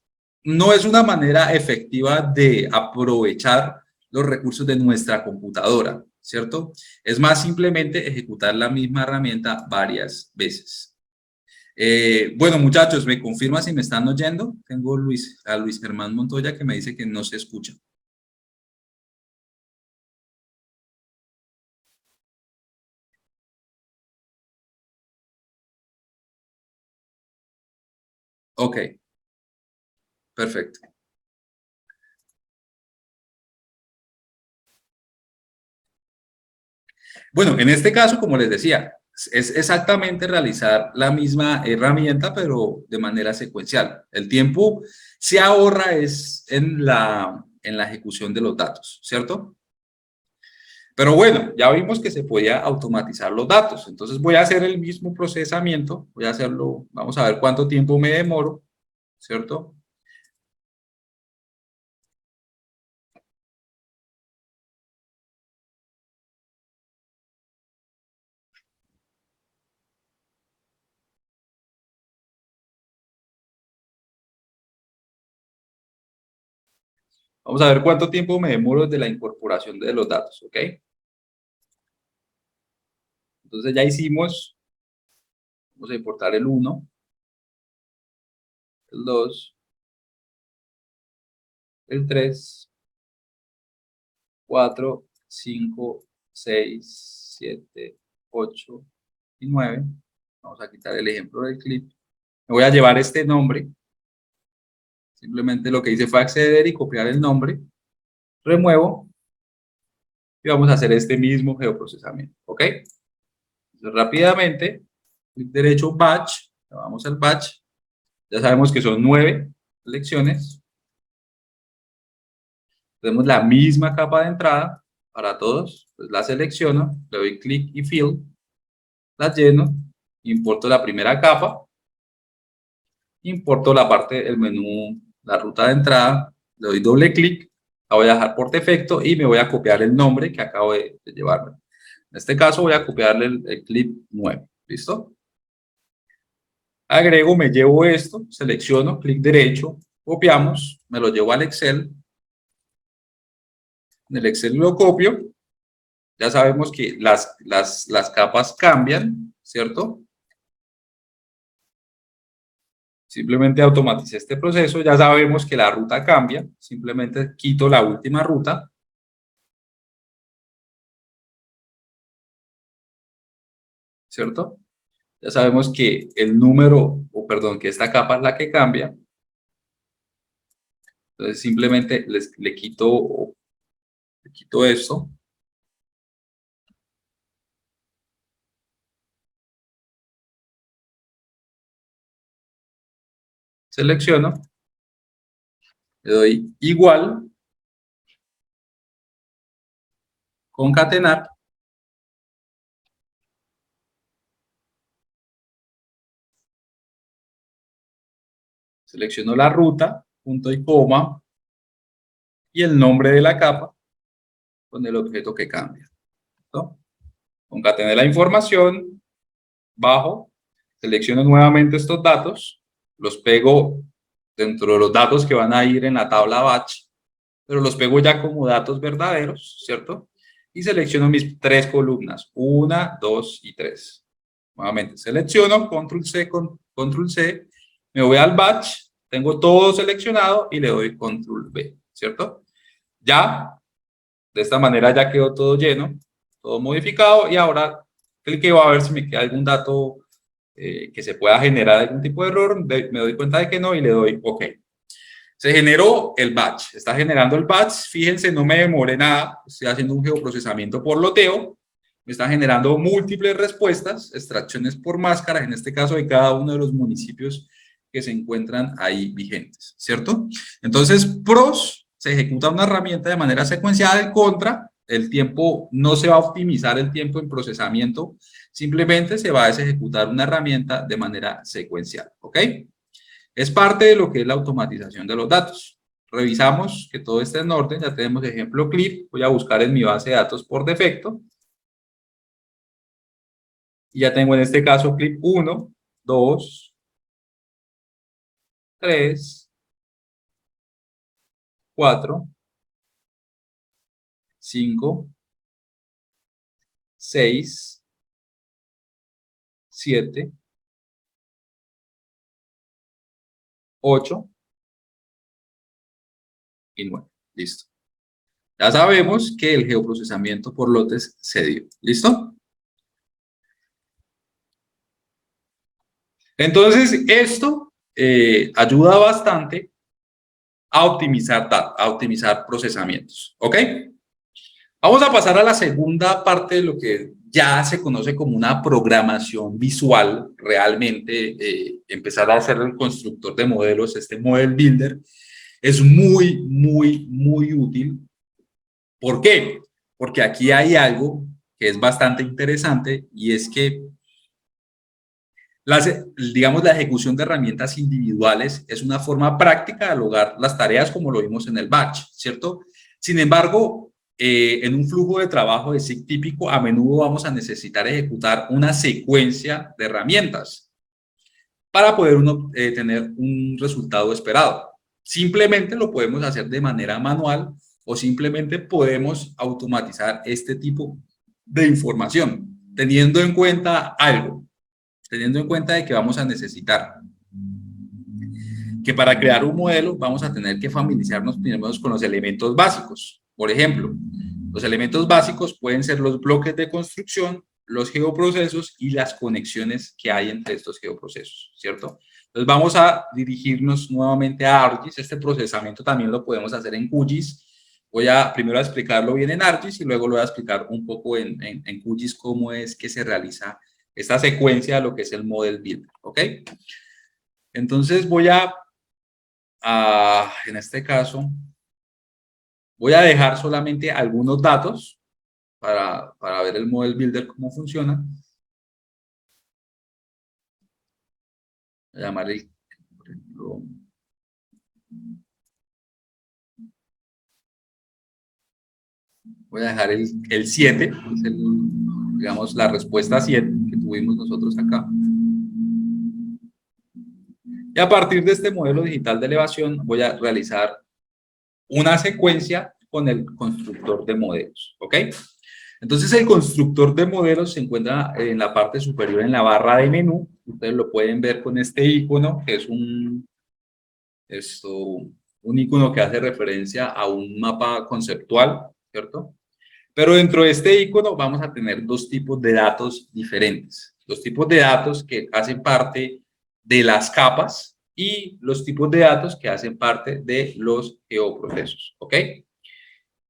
no es una manera efectiva de aprovechar los recursos de nuestra computadora, ¿cierto? Es más simplemente ejecutar la misma herramienta varias veces. Bueno, muchachos, ¿me confirma si me están oyendo? Tengo a Luis Germán Montoya que me dice que no se escucha. Ok, perfecto. Bueno, en este caso, como les decía, es exactamente realizar la misma herramienta, pero de manera secuencial. El tiempo se ahorra es en la ejecución de los datos, ¿cierto? Pero bueno, ya vimos que se podía automatizar los datos. Entonces voy a hacer el mismo procesamiento, voy a hacerlo, vamos a ver cuánto tiempo me demoro, ¿cierto? Vamos a ver cuánto tiempo me demoro desde la incorporación de los datos, ¿ok? Entonces ya hicimos, vamos a importar el 1, el 2, el 3, 4, 5, 6, 7, 8 y 9. Vamos a quitar el ejemplo del clip. Me voy a llevar este nombre. Simplemente lo que hice fue acceder y copiar el nombre. Remuevo y vamos a hacer este mismo geoprocesamiento. ¿Ok? Entonces, rápidamente, clic derecho, batch. Vamos al batch. Ya sabemos que son 9 lecciones. Tenemos la misma capa de entrada para todos. Pues la selecciono, le doy clic y fill, la lleno, importo la primera capa, importo la parte del menú, la ruta de entrada, le doy doble clic la voy a dejar por defecto y me voy a copiar el nombre que acabo de llevarme. En este caso voy a copiarle el clip 9. ¿Listo? Agrego, me llevo esto, selecciono, clic derecho, copiamos, me lo llevo al Excel. En el Excel lo copio. Ya sabemos que las capas cambian, ¿cierto? Simplemente automaticé este proceso. Ya sabemos que la ruta cambia. Simplemente quito la última ruta. ¿Cierto? Ya sabemos que el número, o perdón, que esta capa es la que cambia. Entonces simplemente le quito esto. Selecciono. Le doy igual. Concatenar. Selecciono la ruta, punto y coma, y el nombre de la capa con el objeto que cambia. ¿No? Concatené la información, bajo, selecciono nuevamente estos datos, los pego dentro de los datos que van a ir en la tabla batch, pero los pego ya como datos verdaderos, ¿cierto? Y selecciono mis tres columnas, 1, 2 y 3. Nuevamente selecciono, control C, control C, me voy al batch, tengo todo seleccionado y le doy control V, ¿cierto? Ya, de esta manera ya quedó todo lleno, todo modificado y ahora cliqueo a ver si me queda algún dato que se pueda generar algún tipo de error, me doy cuenta de que no y le doy OK. Se generó el batch, está generando el batch, fíjense, no me demoré nada, estoy haciendo un geoprocesamiento por loteo, me está generando múltiples respuestas, extracciones por máscaras, en este caso de cada uno de los municipios que se encuentran ahí vigentes, ¿cierto? Entonces, pros, se ejecuta una herramienta de manera secuencial, en contra, el tiempo, no se va a optimizar el tiempo en procesamiento, simplemente se va a ejecutar una herramienta de manera secuencial, ¿ok? Es parte de lo que es la automatización de los datos. Revisamos que todo esté en orden, ya tenemos ejemplo clip, voy a buscar en mi base de datos por defecto, y ya tengo en este caso clip 1, 2, 3, 4, 5, 6, 7, 8 y 9. Listo. Ya sabemos que el geoprocesamiento por lotes se dio. ¿Listo? Entonces, esto ayuda bastante a optimizar procesamientos. ¿Ok? Vamos a pasar a la segunda parte de lo que ya se conoce como una programación visual, realmente empezar a ser el constructor de modelos, este Model Builder, es muy útil. ¿Por qué? Porque aquí hay algo que es bastante interesante y es que digamos, la ejecución de herramientas individuales es una forma práctica de lograr las tareas como lo vimos en el batch, ¿cierto? Sin embargo, en un flujo de trabajo de SIG típico, a menudo vamos a necesitar ejecutar una secuencia de herramientas para poder tener un resultado esperado. Simplemente lo podemos hacer de manera manual o simplemente podemos automatizar este tipo de información, teniendo en cuenta algo, teniendo en cuenta de que vamos a necesitar que para crear un modelo vamos a tener que familiarizarnos primero con los elementos básicos. Por ejemplo, los elementos básicos pueden ser los bloques de construcción, los geoprocesos y las conexiones que hay entre estos geoprocesos, ¿cierto? Entonces vamos a dirigirnos nuevamente a ArcGIS. Este procesamiento también lo podemos hacer en QGIS. Voy a primero a explicarlo bien en ArcGIS y luego lo voy a explicar un poco en QGIS cómo es que se realiza esta secuencia de lo que es el Model Builder, ¿ok? Entonces voy en este caso, voy a dejar solamente algunos datos para ver el Model Builder cómo funciona. Voy a llamar por ejemplo, Voy a dejar el 7, es digamos, la respuesta 7 que tuvimos nosotros acá. Y a partir de este modelo digital de elevación voy a realizar una secuencia con el constructor de modelos, ¿ok? Entonces el constructor de modelos se encuentra en la parte superior en la barra de menú. Ustedes lo pueden ver con este icono, que es un icono que hace referencia a un mapa conceptual, ¿cierto? Pero dentro de este icono vamos a tener dos tipos de datos diferentes. Los tipos de datos que hacen parte de las capas y los tipos de datos que hacen parte de los geoprocesos, ¿ok?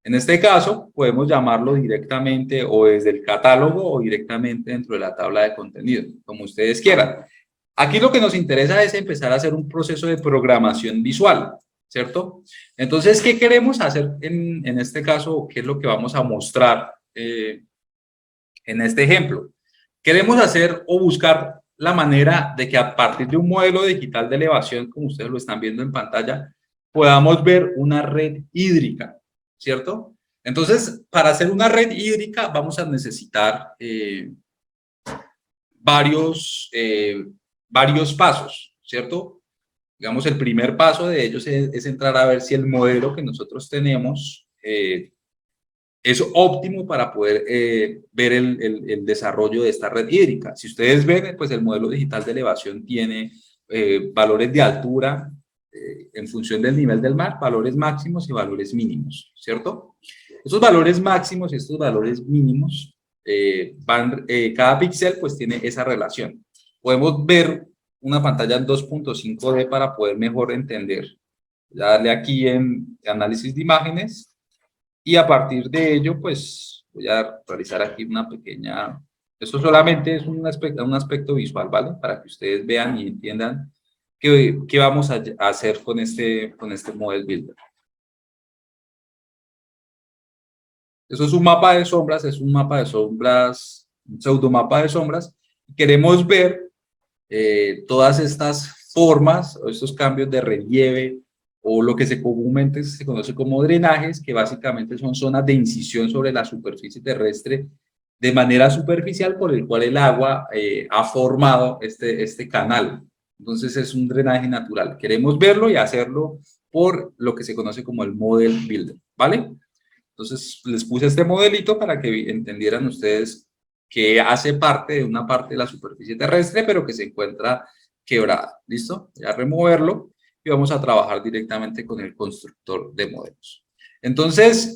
En este caso, podemos llamarlo directamente o desde el catálogo o directamente dentro de la tabla de contenido, como ustedes quieran. Aquí lo que nos interesa es empezar a hacer un proceso de programación visual, ¿cierto? Entonces, ¿qué queremos hacer en este caso? ¿Qué es lo que vamos a mostrar en este ejemplo? Queremos hacer o buscar la manera de que a partir de un modelo digital de elevación, como ustedes lo están viendo en pantalla, podamos ver una red hídrica, ¿cierto? Entonces, para hacer una red hídrica vamos a necesitar varios pasos, ¿cierto? Digamos, el primer paso de ellos es entrar a ver si el modelo que nosotros tenemos es óptimo para poder ver el desarrollo de esta red hídrica. Si ustedes ven, pues el modelo digital de elevación tiene valores de altura en función del nivel del mar, valores máximos y valores mínimos, ¿cierto? Estos valores máximos y estos valores mínimos cada píxel pues tiene esa relación. Podemos ver una pantalla en 2.5D para poder mejor entender. Darle aquí en análisis de imágenes y a partir de ello pues voy a realizar aquí una pequeña, esto solamente es un aspecto visual, ¿vale? Para que ustedes vean y entiendan qué vamos a hacer con este Model Builder. Eso es un mapa de sombras, un pseudomapa de sombras. Queremos ver todas estas formas o estos cambios de relieve o lo que comúnmente se conoce como drenajes, que básicamente son zonas de incisión sobre la superficie terrestre de manera superficial por el cual el agua ha formado este canal. Entonces es un drenaje natural. Queremos verlo y hacerlo por lo que se conoce como el Model Builder, ¿vale? Entonces les puse este modelito para que entendieran ustedes que hace parte de una parte de la superficie terrestre, pero que se encuentra quebrada. ¿Listo? Voy a removerlo y vamos a trabajar directamente con el constructor de modelos. Entonces,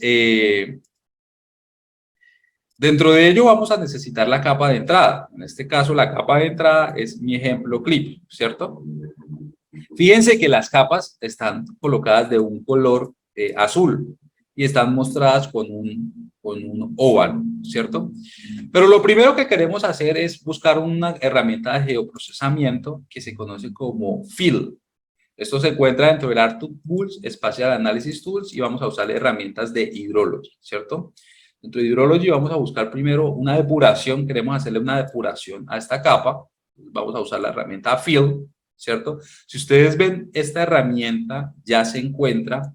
dentro de ello vamos a necesitar la capa de entrada. En este caso, la capa de entrada es mi ejemplo clip, ¿cierto? Fíjense que las capas están colocadas de un color azul y están mostradas con un óvalo, ¿cierto? Pero lo primero que queremos hacer es buscar una herramienta de geoprocesamiento que se conoce como Fill. Esto se encuentra dentro del ArcTools, Spatial Analysis Tools, y vamos a usar herramientas de Hydrology, ¿cierto? Dentro de Hydrology vamos a buscar primero una depuración, queremos hacerle una depuración a esta capa, vamos a usar la herramienta Fill, ¿cierto? Si ustedes ven, esta herramienta ya se encuentra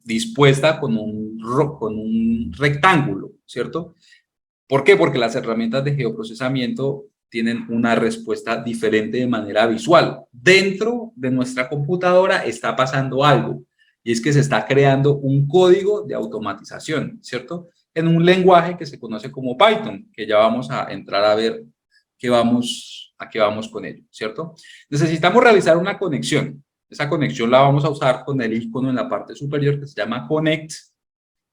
dispuesta con un rectángulo, ¿cierto? ¿Por qué? Porque las herramientas de geoprocesamiento tienen una respuesta diferente de manera visual. Dentro de nuestra computadora está pasando algo, y es que se está creando un código de automatización, ¿cierto? En un lenguaje que se conoce como Python, que ya vamos a entrar a ver a qué vamos con ello, ¿cierto? Necesitamos realizar una conexión. Esa conexión la vamos a usar con el icono en la parte superior que se llama Connect.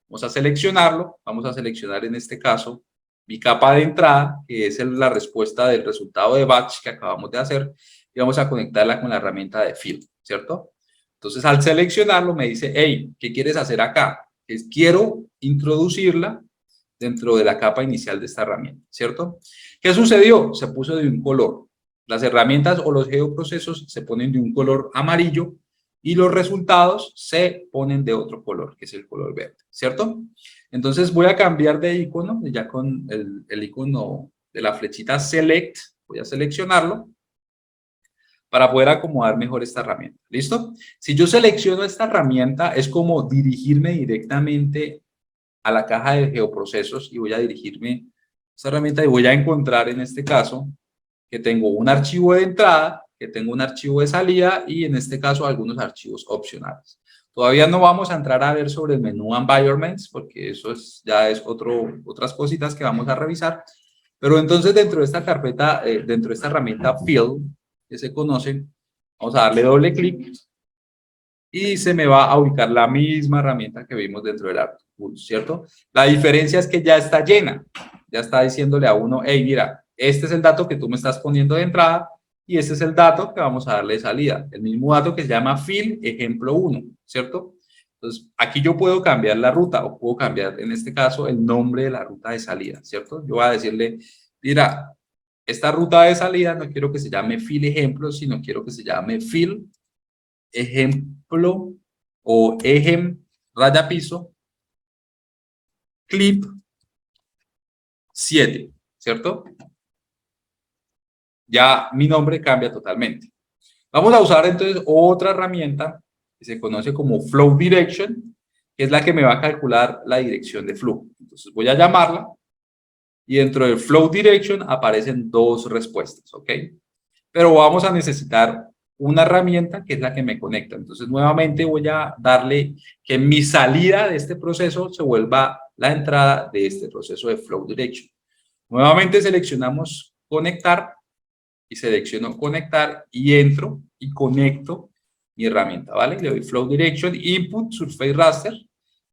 Vamos a seleccionarlo, vamos a seleccionar en este caso mi capa de entrada, que es la respuesta del resultado de batch que acabamos de hacer, y vamos a conectarla con la herramienta de Fill, ¿cierto? Entonces, al seleccionarlo, me dice, hey, ¿qué quieres hacer acá? Quiero introducirla dentro de la capa inicial de esta herramienta, ¿cierto? ¿Qué sucedió? Se puso de un color. Las herramientas o los geoprocesos se ponen de un color amarillo y los resultados se ponen de otro color, que es el color verde, ¿cierto? Entonces voy a cambiar de icono, ya con el icono de la flechita Select, voy a seleccionarlo. para poder acomodar mejor esta herramienta. ¿Listo? Si yo selecciono esta herramienta, es como dirigirme directamente a la caja de geoprocesos y voy a dirigirme a esta herramienta y voy a encontrar en este caso que tengo un archivo de entrada, que tengo un archivo de salida y en este caso algunos archivos opcionales. Todavía no vamos a entrar a ver sobre el menú Environments porque eso ya es otras cositas que vamos a revisar. Pero entonces dentro de esta carpeta, dentro de esta herramienta Field, que se conoce, vamos a darle doble clic y se me va a ubicar la misma herramienta que vimos dentro del ArcTools, ¿cierto? La diferencia es que ya está llena, ya está diciéndole a uno, hey, mira, este es el dato que tú me estás poniendo de entrada y este es el dato que vamos a darle de salida. El mismo dato que se llama fill ejemplo 1, ¿cierto? Entonces, aquí yo puedo cambiar la ruta o puedo cambiar, en este caso, el nombre de la ruta de salida, ¿cierto? Yo voy a decirle, mira, esta ruta de salida no quiero que se llame fill ejemplo, sino quiero que se llame fill ejemplo o ejem raya piso clip 7, ¿cierto? Ya mi nombre cambia totalmente. Vamos a usar entonces otra herramienta que se conoce como Flow Direction, que es la que me va a calcular la dirección de flujo. Entonces voy a llamarla y dentro del Flow Direction aparecen dos respuestas, ¿ok? Pero vamos a necesitar una herramienta que es la que me conecta. Entonces, nuevamente voy a darle que mi salida de este proceso se vuelva la entrada de este proceso de Flow Direction. Nuevamente seleccionamos conectar y selecciono conectar y entro y conecto mi herramienta, ¿vale? Le doy Flow Direction, Input, Surface Raster.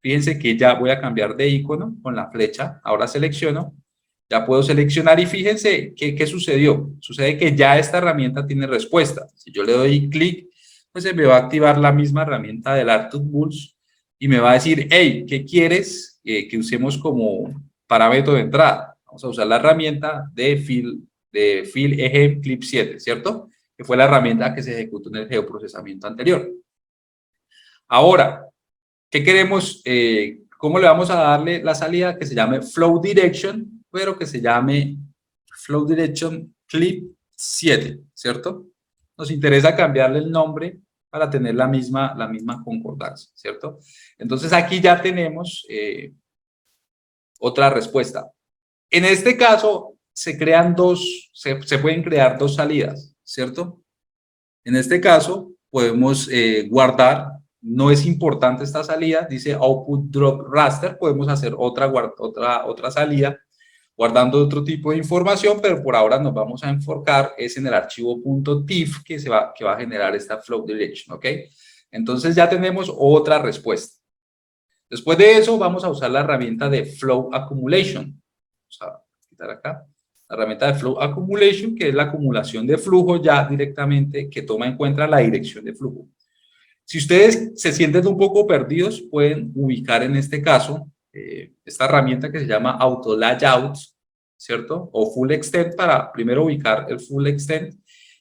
Fíjense que ya voy a cambiar de icono con la flecha. Ahora selecciono. Ya puedo seleccionar y fíjense qué sucedió. Sucede que ya esta herramienta tiene respuesta. Si yo le doy clic, pues se me va a activar la misma herramienta del ArcTools y me va a decir, hey, ¿qué quieres que usemos como parámetro de entrada? Vamos a usar la herramienta de fill ejem clip 7, ¿cierto? Que fue la herramienta que se ejecutó en el geoprocesamiento anterior. Ahora, ¿qué queremos? ¿Cómo le vamos a darle la salida? Que se llame Flow Direction, pero que se llame Flow Direction Clip 7, ¿cierto? Nos interesa cambiarle el nombre para tener la misma concordancia, ¿cierto? Entonces aquí ya tenemos otra respuesta. En este caso se crean se pueden crear dos salidas, ¿cierto? En este caso podemos guardar. No es importante esta salida, dice output drop raster, podemos hacer otra salida guardando otro tipo de información, pero por ahora nos vamos a enfocar es en el archivo .tif que va a generar esta flow direction, ¿ok? Entonces ya tenemos otra respuesta. Después de eso vamos a usar la herramienta de flow accumulation. Vamos a quitar acá. La herramienta de Flow Accumulation, que es la acumulación de flujo ya directamente que toma en cuenta la dirección de flujo. Si ustedes se sienten un poco perdidos, pueden ubicar en este caso esta herramienta que se llama Auto Layout, ¿cierto? O Full Extent para primero ubicar el Full Extent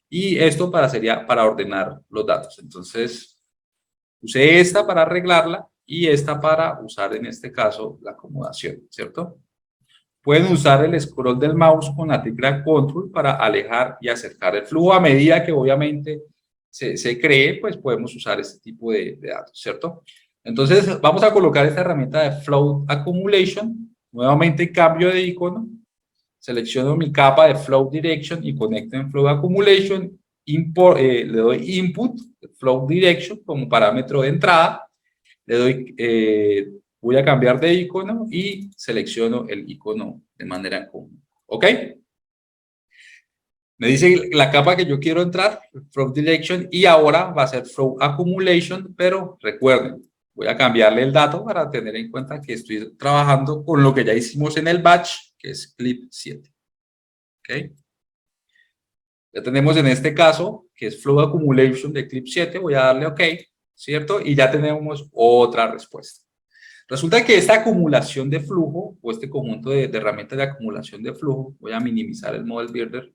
y esto sería para ordenar los datos. Entonces, usé esta para arreglarla y esta para usar en este caso la acomodación, ¿cierto? Pueden usar el scroll del mouse con la tecla Control para alejar y acercar el flujo. A medida que obviamente se cree, pues podemos usar este tipo de datos, ¿cierto? Entonces vamos a colocar esta herramienta de Flow Accumulation. Nuevamente cambio de icono. Selecciono mi capa de Flow Direction y conecto en Flow Accumulation. Le doy Input, Flow Direction como parámetro de entrada. Le doy... voy a cambiar de icono y selecciono el icono de manera común. ¿Ok? Me dice la capa que yo quiero entrar, Flow Direction, y ahora va a ser Flow Accumulation, pero recuerden, voy a cambiarle el dato para tener en cuenta que estoy trabajando con lo que ya hicimos en el batch, que es clip 7. ¿Ok? Ya tenemos en este caso, que es Flow Accumulation de clip 7, voy a darle OK, ¿cierto? Y ya tenemos otra respuesta. Resulta que esta acumulación de flujo, o este conjunto de herramientas de acumulación de flujo, voy a minimizar el Model Builder,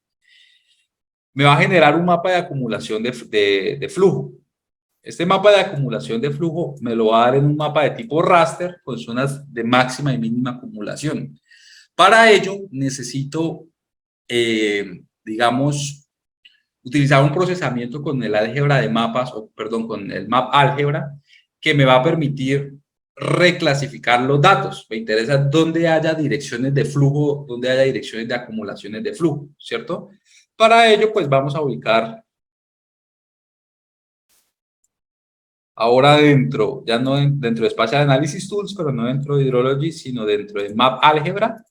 me va a generar un mapa de acumulación de flujo. Este mapa de acumulación de flujo me lo va a dar en un mapa de tipo raster con zonas de máxima y mínima acumulación. Para ello necesito, digamos, utilizar un procesamiento con el álgebra de mapas, o perdón, con el map álgebra, que me va a permitir reclasificar los datos. Me interesa dónde haya direcciones de flujo, dónde haya direcciones de acumulaciones de flujo, ¿cierto? Para ello, pues vamos a ubicar ahora dentro, ya no dentro de Spatial Analysis Tools, pero no dentro de Hydrology, sino dentro de Map Álgebra,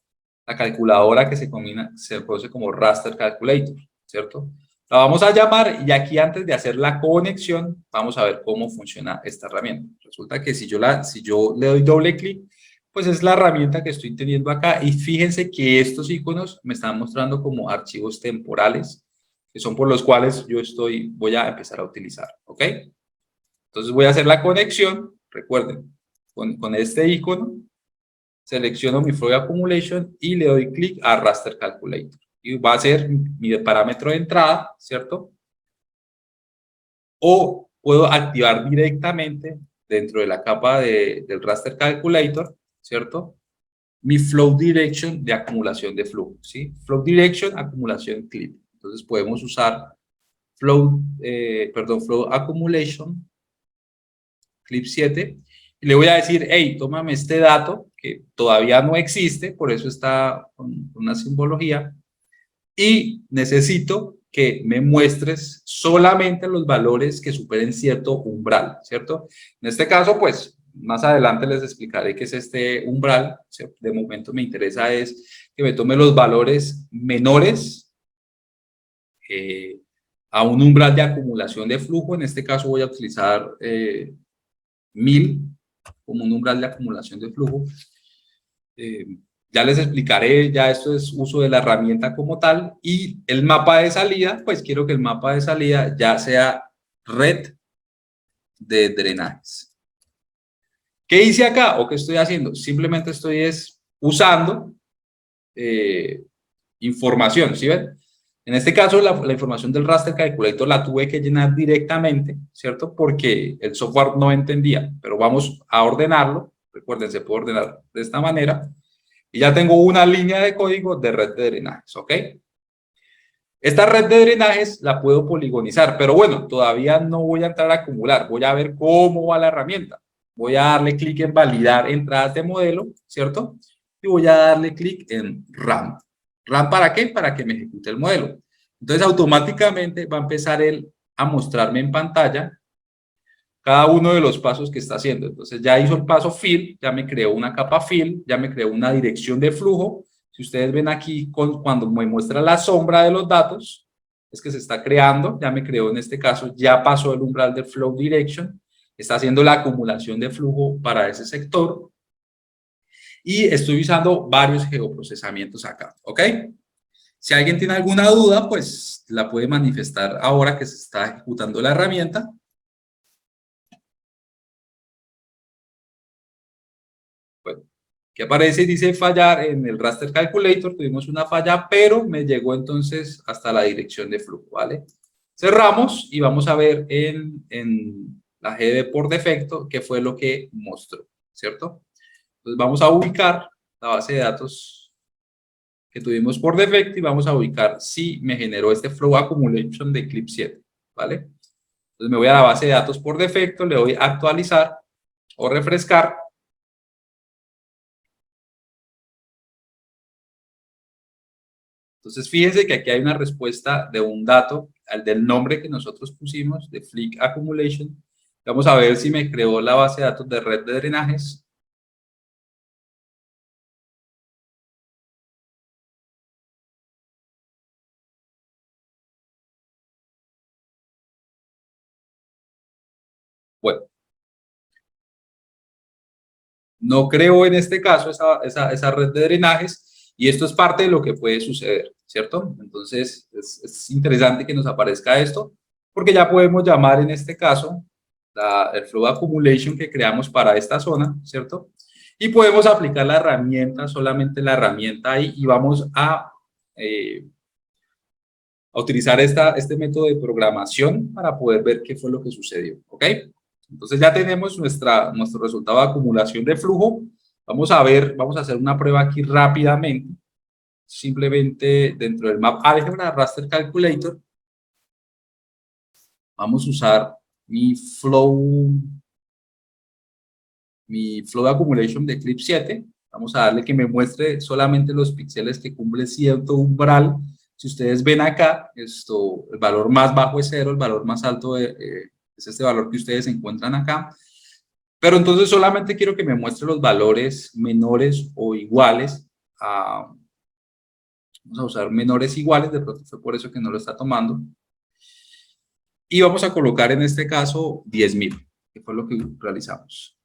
la calculadora que se conoce como Raster Calculator, ¿cierto? La vamos a llamar y aquí antes de hacer la conexión, vamos a ver cómo funciona esta herramienta. Resulta que si yo le doy doble clic, pues es la herramienta que estoy teniendo acá y fíjense que estos iconos me están mostrando como archivos temporales, que son por los cuales voy a empezar a utilizar, ¿ok? Entonces voy a hacer la conexión, recuerden, con este icono, selecciono mi Flow Accumulation y le doy clic a Raster Calculator. Y va a ser mi parámetro de entrada, ¿cierto? O puedo activar directamente dentro de la capa del Raster Calculator, ¿cierto? Mi Flow Direction de acumulación de flujo, ¿sí? Flow Direction, acumulación clip. Entonces podemos usar Flow Accumulation clip 7, y le voy a decir, hey, tómame este dato que todavía no existe, por eso está con una simbología, y necesito que me muestres solamente los valores que superen cierto umbral, ¿cierto? En este caso, pues, más adelante les explicaré qué es este umbral. De momento me interesa es que me tome los valores menores a un umbral de acumulación de flujo. En este caso voy a utilizar 1000 como un umbral de acumulación de flujo. Ya les explicaré, ya esto es uso de la herramienta como tal, y el mapa de salida, pues quiero que el mapa de salida ya sea red de drenajes. ¿Qué hice acá o qué estoy haciendo? Simplemente estoy usando información, ¿sí ven? En este caso, la información del Raster Calculator la tuve que llenar directamente, ¿cierto? Porque el software no entendía, pero vamos a ordenarlo. Recuerden, se puede ordenar de esta manera. Y ya tengo una línea de código de red de drenajes, ¿ok? Esta red de drenajes la puedo poligonizar, pero bueno, todavía no voy a entrar a acumular. Voy a ver cómo va la herramienta. Voy a darle clic en validar entradas de modelo, ¿cierto? Y voy a darle clic en RAM. ¿RAM para qué? Para que me ejecute el modelo. Entonces, automáticamente va a empezar él a mostrarme en pantalla cada uno de los pasos que está haciendo. Entonces, ya hizo el paso fill, ya me creó una capa fill, ya me creó una dirección de flujo. Si ustedes ven aquí, cuando me muestra la sombra de los datos, es que se está creando, ya me creó en este caso, ya pasó el umbral del flow direction, está haciendo la acumulación de flujo para ese sector, y estoy usando varios geoprocesamientos acá, ¿ok? Si alguien tiene alguna duda, pues la puede manifestar ahora que se está ejecutando la herramienta. Bueno, que aparece y dice fallar en el Raster Calculator, tuvimos una falla, pero me llegó entonces hasta la dirección de flujo, ¿vale? Cerramos y vamos a ver en la GD por defecto qué fue lo que mostró, ¿cierto? Entonces vamos a ubicar la base de datos que tuvimos por defecto y vamos a ubicar si me generó este Flow Accumulation de Clip 7, ¿vale? Entonces me voy a la base de datos por defecto, le doy a actualizar o refrescar. Entonces, fíjense que aquí hay una respuesta de un dato, al del nombre que nosotros pusimos, de Flick Accumulation. Vamos a ver si me creó la base de datos de red de drenajes. Bueno, no creo en este caso esa red de drenajes, y esto es parte de lo que puede suceder, ¿cierto? Entonces, es interesante que nos aparezca esto, porque ya podemos llamar en este caso el Flow Accumulation que creamos para esta zona, ¿cierto? Y podemos aplicar la herramienta, solamente la herramienta ahí, y vamos a utilizar este método de programación para poder ver qué fue lo que sucedió, ¿ok? Entonces ya tenemos nuestro resultado de acumulación de flujo. Vamos a ver, vamos a hacer una prueba aquí rápidamente, simplemente dentro del Map Algebra Raster Calculator. Vamos a usar mi flow accumulation de Eclipse 7. Vamos a darle que me muestre solamente los píxeles que cumplen cierto umbral. Si ustedes ven acá, el valor más bajo es 0, el valor más alto es este valor que ustedes encuentran acá. Pero entonces solamente quiero que me muestre los valores menores o iguales a... Vamos a usar menores iguales, de pronto fue por eso que no lo está tomando. Y vamos a colocar en este caso 10.000, que fue lo que realizamos.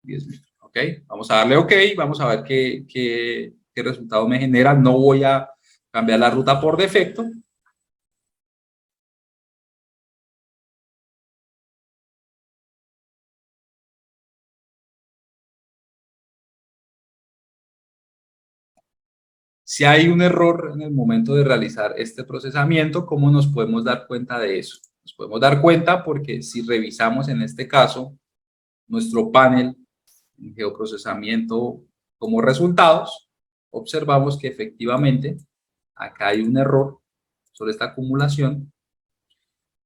10.000, ¿ok? Vamos a darle OK, vamos a ver qué resultado me genera. No voy a cambiar la ruta por defecto. Si hay un error en el momento de realizar este procesamiento, ¿cómo nos podemos dar cuenta de eso? Nos podemos dar cuenta porque si revisamos en este caso nuestro panel en geoprocesamiento como resultados, observamos que efectivamente acá hay un error sobre esta acumulación.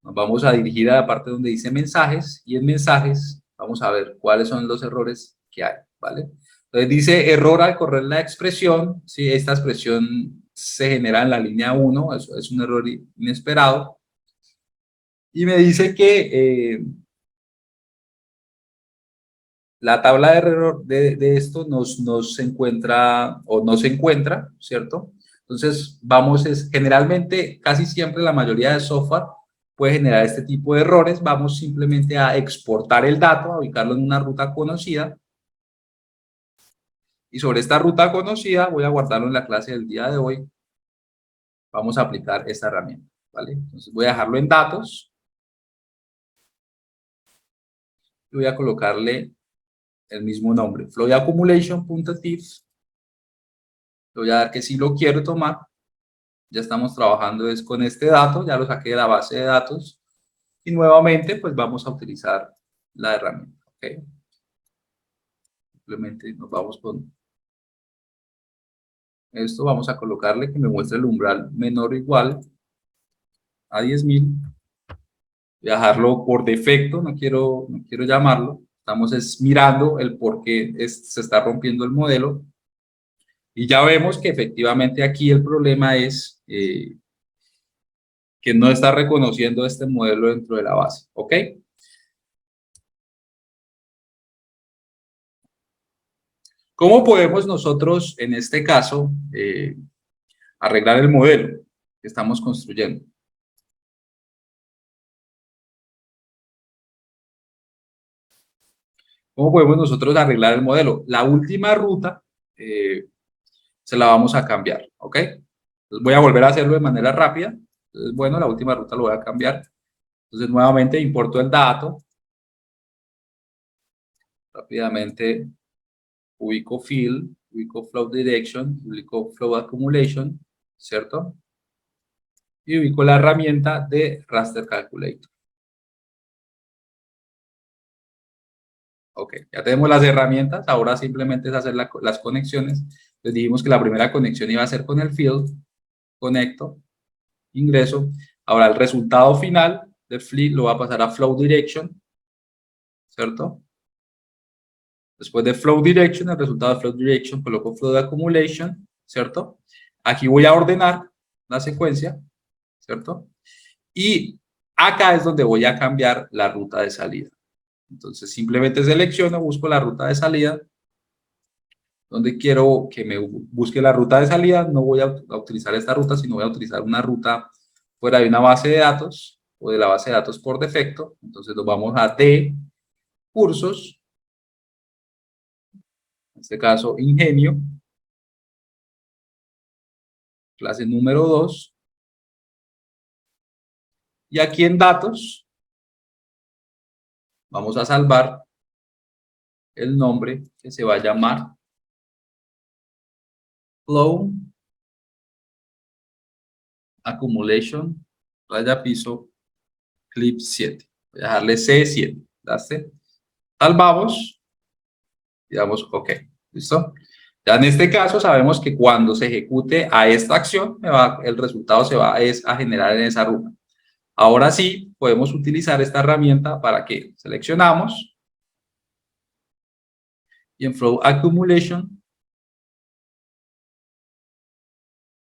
Nos vamos a dirigir a la parte donde dice mensajes y en mensajes vamos a ver cuáles son los errores que hay, ¿vale? Entonces dice error al correr la expresión, si esta expresión se genera en la línea 1, eso es un error inesperado. Y me dice que la tabla de error de esto nos se encuentra o no se encuentra, ¿cierto? Entonces generalmente, casi siempre la mayoría de software puede generar este tipo de errores. Vamos simplemente a exportar el dato, a ubicarlo en una ruta conocida. Y sobre esta ruta conocida, voy a guardarlo en la clase del día de hoy. Vamos a aplicar esta herramienta, ¿vale? Entonces voy a dejarlo en datos. Y voy a colocarle el mismo nombre, flowaccumulation.tif. Le voy a dar que sí lo quiero tomar. Ya estamos trabajando con este dato, ya lo saqué de la base de datos. Y nuevamente, pues vamos a utilizar la herramienta, ¿ok? Simplemente nos vamos con esto, vamos a colocarle que me muestre el umbral menor o igual a 10.000. Voy a dejarlo por defecto, no quiero llamarlo. Estamos mirando el por qué se está rompiendo el modelo. Y ya vemos que efectivamente aquí el problema es que no está reconociendo este modelo dentro de la base, ¿ok? ¿Cómo podemos nosotros, en este caso, arreglar el modelo que estamos construyendo? ¿Cómo podemos nosotros arreglar el modelo? La última ruta se la vamos a cambiar, ¿ok? Entonces voy a volver a hacerlo de manera rápida. Entonces, bueno, la última ruta lo voy a cambiar. Entonces, nuevamente importo el dato. Rápidamente ubico field, ubico flow direction, ubico flow accumulation, ¿cierto? Y ubico la herramienta de raster calculator. Ok, ya tenemos las herramientas, ahora simplemente es hacer las conexiones. Les dijimos que la primera conexión iba a ser con el field, conecto, ingreso. Ahora el resultado final de field lo va a pasar a flow direction, ¿cierto? Después de flow direction, el resultado de flow direction, coloco flow de accumulation, ¿cierto? Aquí voy a ordenar la secuencia, ¿cierto? Y acá es donde voy a cambiar la ruta de salida. Entonces simplemente selecciono, busco la ruta de salida, donde quiero que me busque la ruta de salida. No voy a utilizar esta ruta, sino voy a utilizar una ruta fuera de una base de datos o de la base de datos por defecto. Entonces nos vamos a de cursos, en este caso Ingenio, clase número 2. Y aquí en datos vamos a salvar el nombre que se va a llamar Flow Accumulation, raya piso, clip 7. Voy a dejarle C7. ¿Daste? Salvamos y damos OK. ¿Listo? Ya en este caso sabemos que cuando se ejecute a esta acción, el resultado se va a generar en esa ruta. Ahora sí, podemos utilizar esta herramienta para que seleccionamos y en Flow Accumulation,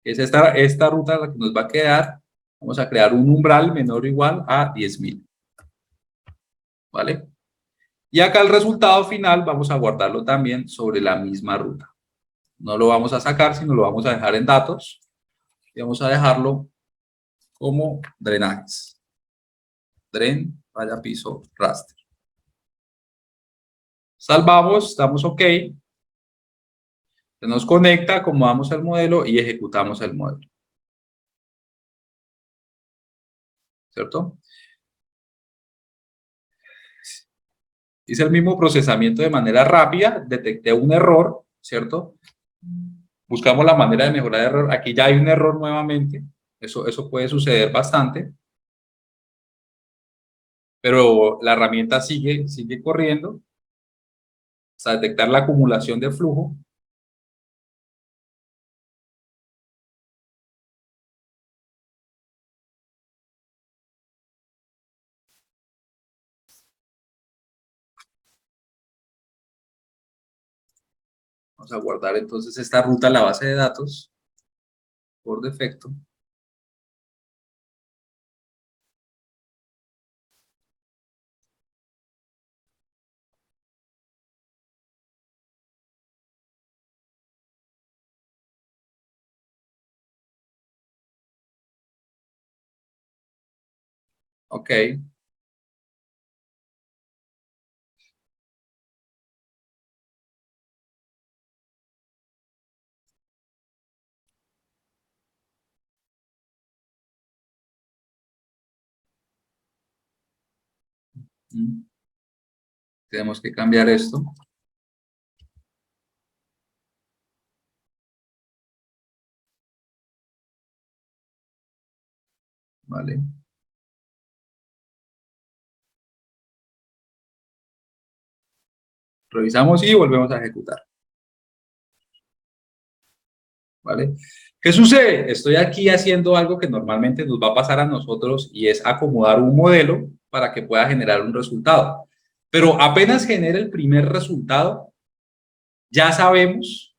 que es esta ruta la que nos va a quedar, vamos a crear un umbral menor o igual a 10.000. ¿Vale? Y acá el resultado final vamos a guardarlo también sobre la misma ruta. No lo vamos a sacar, sino lo vamos a dejar en datos y vamos a dejarlo como drenajes. Dren, raya, piso, raster. Salvamos, damos OK. Se nos conecta, acomodamos el modelo y ejecutamos el modelo. ¿Cierto? Hice el mismo procesamiento de manera rápida, detecté un error, ¿cierto? Buscamos la manera de mejorar el error. Aquí ya hay un error nuevamente. Eso puede suceder bastante. Pero la herramienta sigue corriendo hasta detectar la acumulación de flujo. Vamos a guardar entonces esta ruta en la base de datos por defecto. Ok. Tenemos que cambiar esto. Vale. Revisamos y volvemos a ejecutar. ¿Vale? ¿Qué sucede? Estoy aquí haciendo algo que normalmente nos va a pasar a nosotros y es acomodar un modelo para que pueda generar un resultado. Pero apenas genere el primer resultado, ya sabemos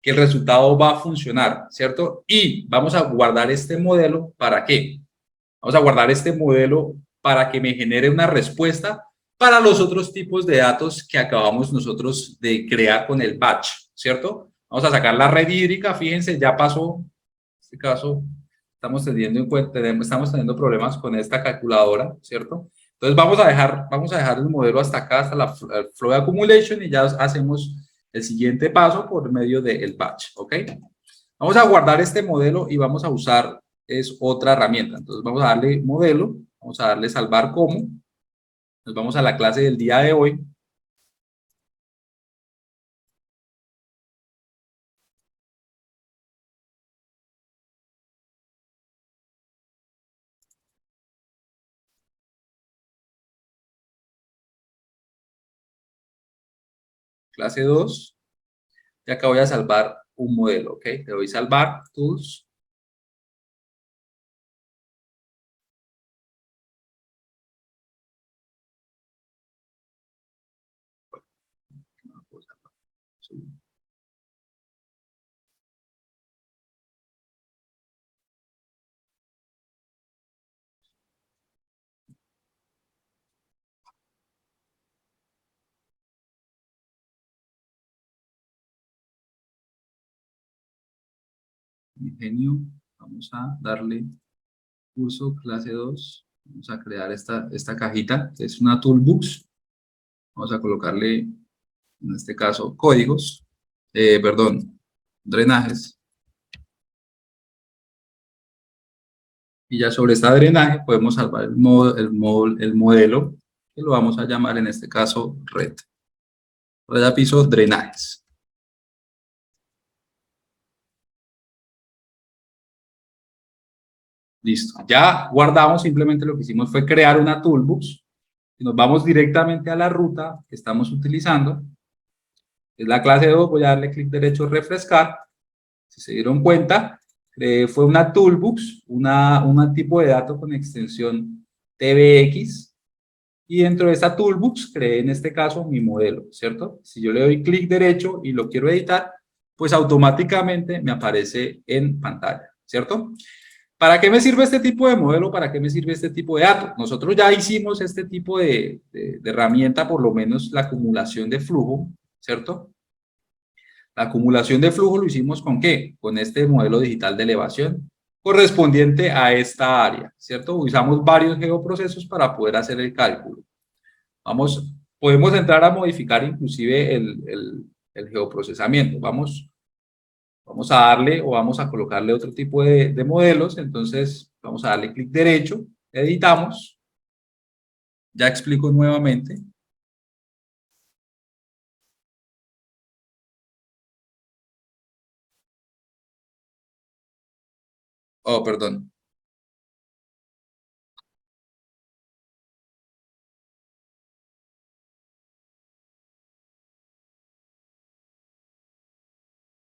que el resultado va a funcionar, ¿cierto? Y vamos a guardar este modelo, ¿para qué? Vamos a guardar este modelo para que me genere una respuesta para los otros tipos de datos que acabamos nosotros de crear con el batch, ¿cierto? Vamos a sacar la red hídrica, fíjense, ya pasó, en este caso, estamos teniendo problemas con esta calculadora, ¿cierto? Entonces vamos a dejar el modelo hasta acá, hasta la flow accumulation y ya hacemos el siguiente paso por medio del batch, ¿ok? Vamos a guardar este modelo y vamos a usar es otra herramienta. Entonces vamos a darle modelo, vamos a darle salvar como, nos vamos a la clase del día de hoy. Clase 2, y acá voy a salvar un modelo, ¿ok? Le doy salvar, tools. Ingenio, vamos a darle curso clase 2, vamos a crear esta cajita, que es una toolbox, vamos a colocarle, en este caso, códigos, perdón, drenajes, y ya sobre esta drenaje podemos salvar el modelo, que lo vamos a llamar en este caso red, raya piso drenajes. Listo, ya guardamos, simplemente lo que hicimos fue crear una toolbox y nos vamos directamente a la ruta que estamos utilizando. Es la clase 2, voy a darle clic derecho refrescar. Si se dieron cuenta, fue una toolbox, una tipo de dato con extensión TBX, y dentro de esta toolbox creé en este caso mi modelo, ¿cierto? Si yo le doy clic derecho y lo quiero editar, pues automáticamente me aparece en pantalla, ¿cierto? ¿Para qué me sirve este tipo de modelo? ¿Para qué me sirve este tipo de datos? Nosotros ya hicimos este tipo de herramienta, por lo menos la acumulación de flujo, ¿cierto? La acumulación de flujo lo hicimos ¿con qué? Con este modelo digital de elevación correspondiente a esta área, ¿cierto? Usamos varios geoprocesos para poder hacer el cálculo. Podemos entrar a modificar inclusive el geoprocesamiento. Vamos a darle o vamos a colocarle otro tipo de modelos. Entonces, vamos a darle clic derecho, editamos. Ya explico nuevamente. Oh, perdón.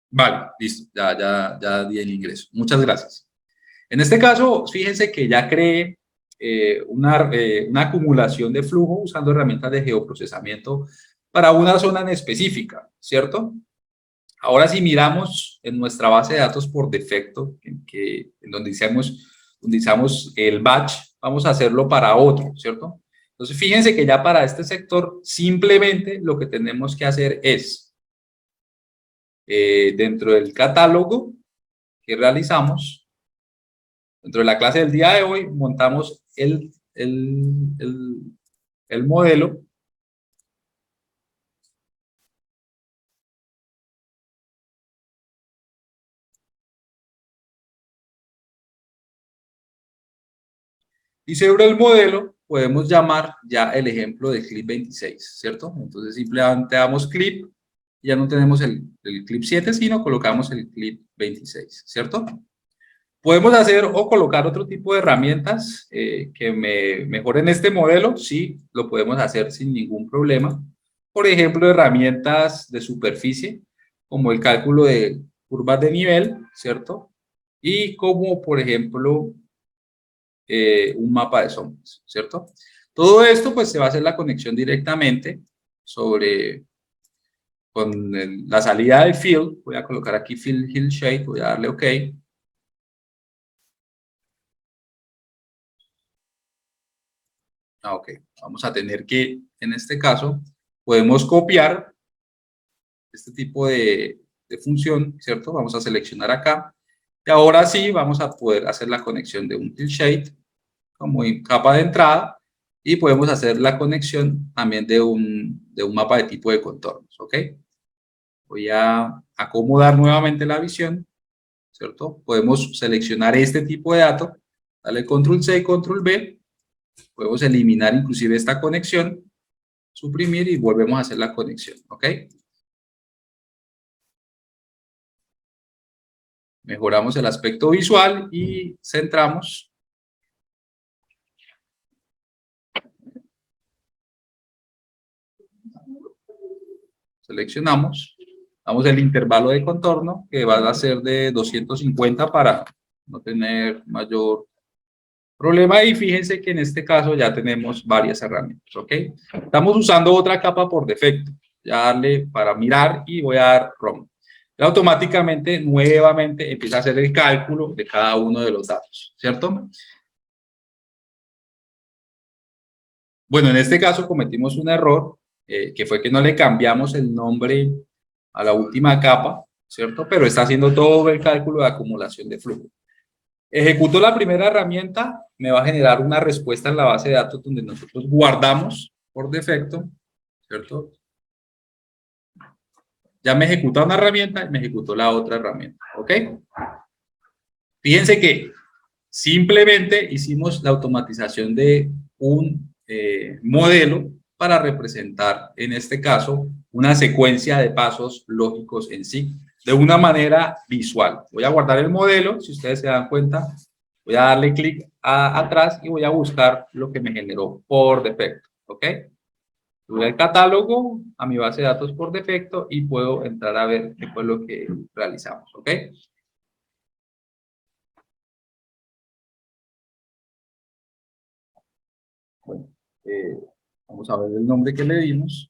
Vale, listo. Ya di el ingreso. Muchas gracias. En este caso, fíjense que ya creé una acumulación de flujo usando herramientas de geoprocesamiento para una zona en específica, ¿cierto? Ahora si miramos en nuestra base de datos por defecto, en donde hicimos el batch, vamos a hacerlo para otro, ¿cierto? Entonces fíjense que ya para este sector simplemente lo que tenemos que hacer es, dentro del catálogo que realizamos, dentro de la clase del día de hoy, montamos el modelo y sobre el modelo podemos llamar ya el ejemplo de clip 26, ¿cierto? Entonces simplemente damos clip y ya no tenemos el clip 7, sino colocamos el clip 26, ¿cierto? Podemos hacer o colocar otro tipo de herramientas que me mejoren este modelo, sí, lo podemos hacer sin ningún problema. Por ejemplo, herramientas de superficie, como el cálculo de curvas de nivel, ¿cierto? Y como, por ejemplo, un mapa de sombras, ¿cierto? Todo esto, pues, se va a hacer la conexión directamente con la salida del field. Voy a colocar aquí field hill shade, voy a darle OK. Ok, vamos a tener que, en este caso, podemos copiar este tipo de función, ¿cierto? Vamos a seleccionar acá. Y ahora sí vamos a poder hacer la conexión de un tilt shade como en capa de entrada y podemos hacer la conexión también de un mapa de tipo de contornos, ¿ok? Voy a acomodar nuevamente la visión, ¿cierto? Podemos seleccionar este tipo de dato, darle control C y control V, podemos eliminar inclusive esta conexión, suprimir y volvemos a hacer la conexión, ¿ok? Mejoramos el aspecto visual y centramos. Seleccionamos. Damos el intervalo de contorno que va a ser de 250 para no tener mayor problema. Y fíjense que en este caso ya tenemos varias herramientas, ¿ok? Estamos usando otra capa por defecto. Ya darle para mirar y voy a dar ROM. Y automáticamente, nuevamente, empieza a hacer el cálculo de cada uno de los datos, ¿cierto? Bueno, en este caso cometimos un error, que fue que no le cambiamos el nombre a la última capa, ¿cierto? Pero está haciendo todo el cálculo de acumulación de flujo. Ejecuto la primera herramienta, me va a generar una respuesta en la base de datos donde nosotros guardamos por defecto, ¿cierto? Ya me ejecuta una herramienta y me ejecutó la otra herramienta, ¿ok? Fíjense que simplemente hicimos la automatización de un modelo para representar, en este caso, una secuencia de pasos lógicos en sí, de una manera visual. Voy a guardar el modelo, si ustedes se dan cuenta, voy a darle clic atrás y voy a buscar lo que me generó por defecto, ¿ok? Voy al catálogo, a mi base de datos por defecto y puedo entrar a ver qué fue lo que realizamos, ¿ok? Eh, Vamos a ver el nombre que le dimos.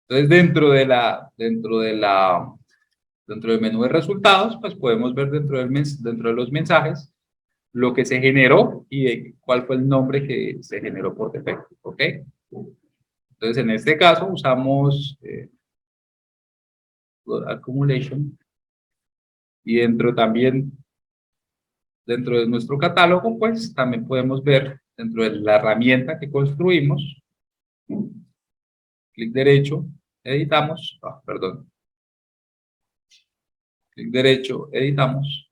Entonces, dentro del menú de resultados, pues podemos ver dentro de los mensajes lo que se generó y cuál fue el nombre que se generó por defecto, ¿ok? Entonces, en este caso usamos accumulation y dentro de nuestro catálogo, pues también podemos ver dentro de la herramienta que construimos, clic derecho, editamos, perdón, clic derecho, editamos,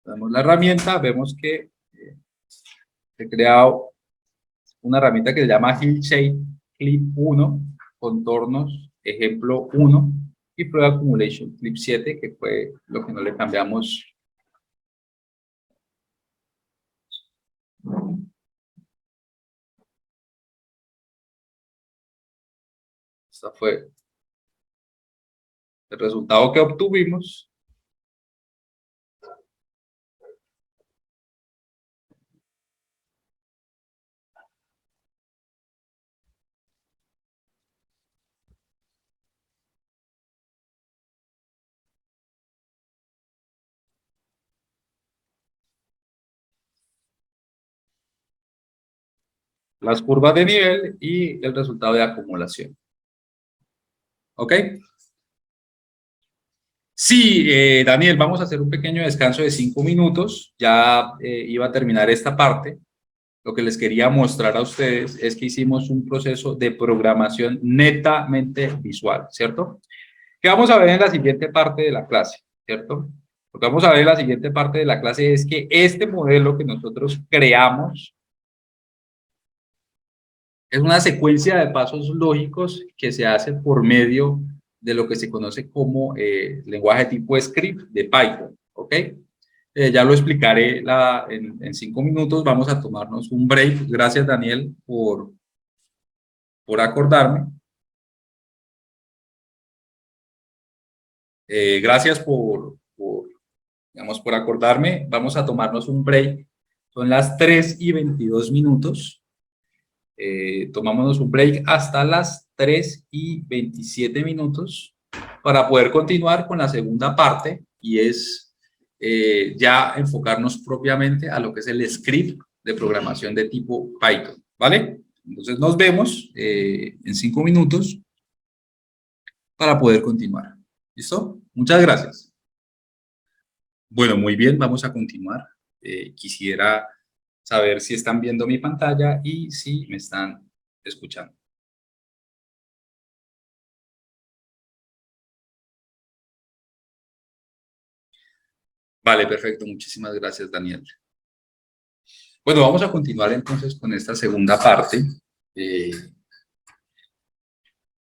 damos la herramienta, vemos que se crea una herramienta que se llama Hillshade Clip 1, contornos, ejemplo 1, y Prueba Accumulation Clip 7, que fue lo que no le cambiamos. Este fue el resultado que obtuvimos. Las curvas de nivel y el resultado de acumulación. ¿Ok? Sí, Daniel, vamos a hacer un pequeño descanso de 5 minutos. Ya iba a terminar esta parte. Lo que les quería mostrar a ustedes es que hicimos un proceso de programación netamente visual, ¿cierto? ¿Qué vamos a ver en la siguiente parte de la clase? ¿Cierto? Lo que vamos a ver en la siguiente parte de la clase es que este modelo que nosotros creamos es una secuencia de pasos lógicos que se hace por medio de lo que se conoce como lenguaje tipo script de Python, ¿ok? Ya lo explicaré en 5 minutos. Vamos a tomarnos un break. Gracias, Daniel, por acordarme. Gracias digamos, por acordarme. Vamos a tomarnos un break. Son las 3:22. Tomámonos un break hasta las 3:27 para poder continuar con la segunda parte y es ya enfocarnos propiamente a lo que es el script de programación de tipo Python, ¿vale? Entonces nos vemos en 5 minutos para poder continuar. ¿Listo? Muchas gracias. Bueno, muy bien, vamos a continuar. Quisiera saber si están viendo mi pantalla y si me están escuchando. Vale, perfecto. Muchísimas gracias, Daniel. Bueno, vamos a continuar entonces con esta segunda parte, eh,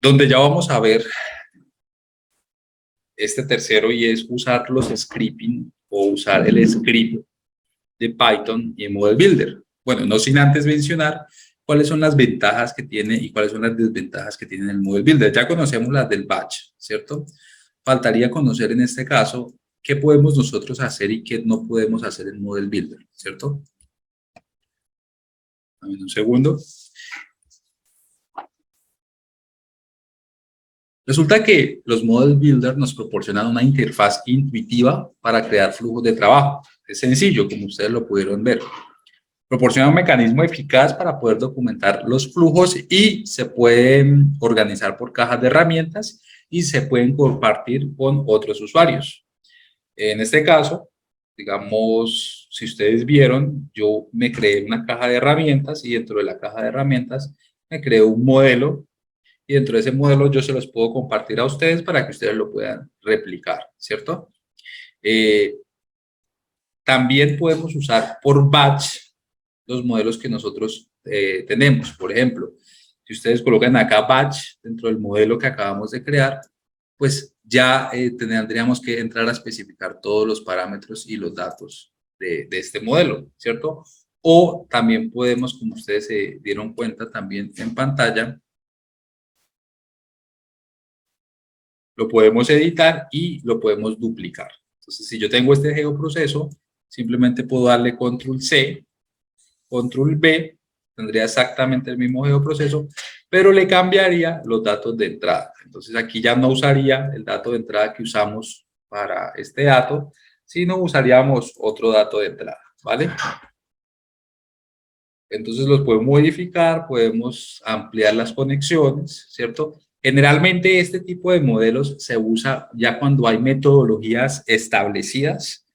donde ya vamos a ver este tercero y es usar los scripting o usar el script de Python y en Model Builder. Bueno, no sin antes mencionar cuáles son las ventajas que tiene y cuáles son las desventajas que tiene el Model Builder. Ya conocemos las del batch, ¿cierto? Faltaría conocer en este caso qué podemos nosotros hacer y qué no podemos hacer en Model Builder, ¿cierto? Dame un segundo. Resulta que los Model Builder nos proporcionan una interfaz intuitiva para crear flujos de trabajo. Es sencillo, como ustedes lo pudieron ver. Proporciona un mecanismo eficaz para poder documentar los flujos y se pueden organizar por cajas de herramientas y se pueden compartir con otros usuarios. En este caso, digamos, si ustedes vieron, yo me creé una caja de herramientas y dentro de la caja de herramientas me creé un modelo y dentro de ese modelo yo se los puedo compartir a ustedes para que ustedes lo puedan replicar, ¿cierto? Eh, También podemos usar por batch los modelos que nosotros tenemos. Por ejemplo, si ustedes colocan acá batch dentro del modelo que acabamos de crear, pues ya tendríamos que entrar a especificar todos los parámetros y los datos de este modelo, ¿cierto? O también podemos, como ustedes se dieron cuenta también en pantalla, lo podemos editar y lo podemos duplicar. Entonces, si yo tengo este geoproceso, simplemente puedo darle control C, control V, tendría exactamente el mismo geoproceso, pero le cambiaría los datos de entrada. Entonces, aquí ya no usaría el dato de entrada que usamos para este dato, sino usaríamos otro dato de entrada, ¿vale? Entonces los podemos modificar, podemos ampliar las conexiones, ¿cierto? Generalmente este tipo de modelos se usa ya cuando hay metodologías establecidas,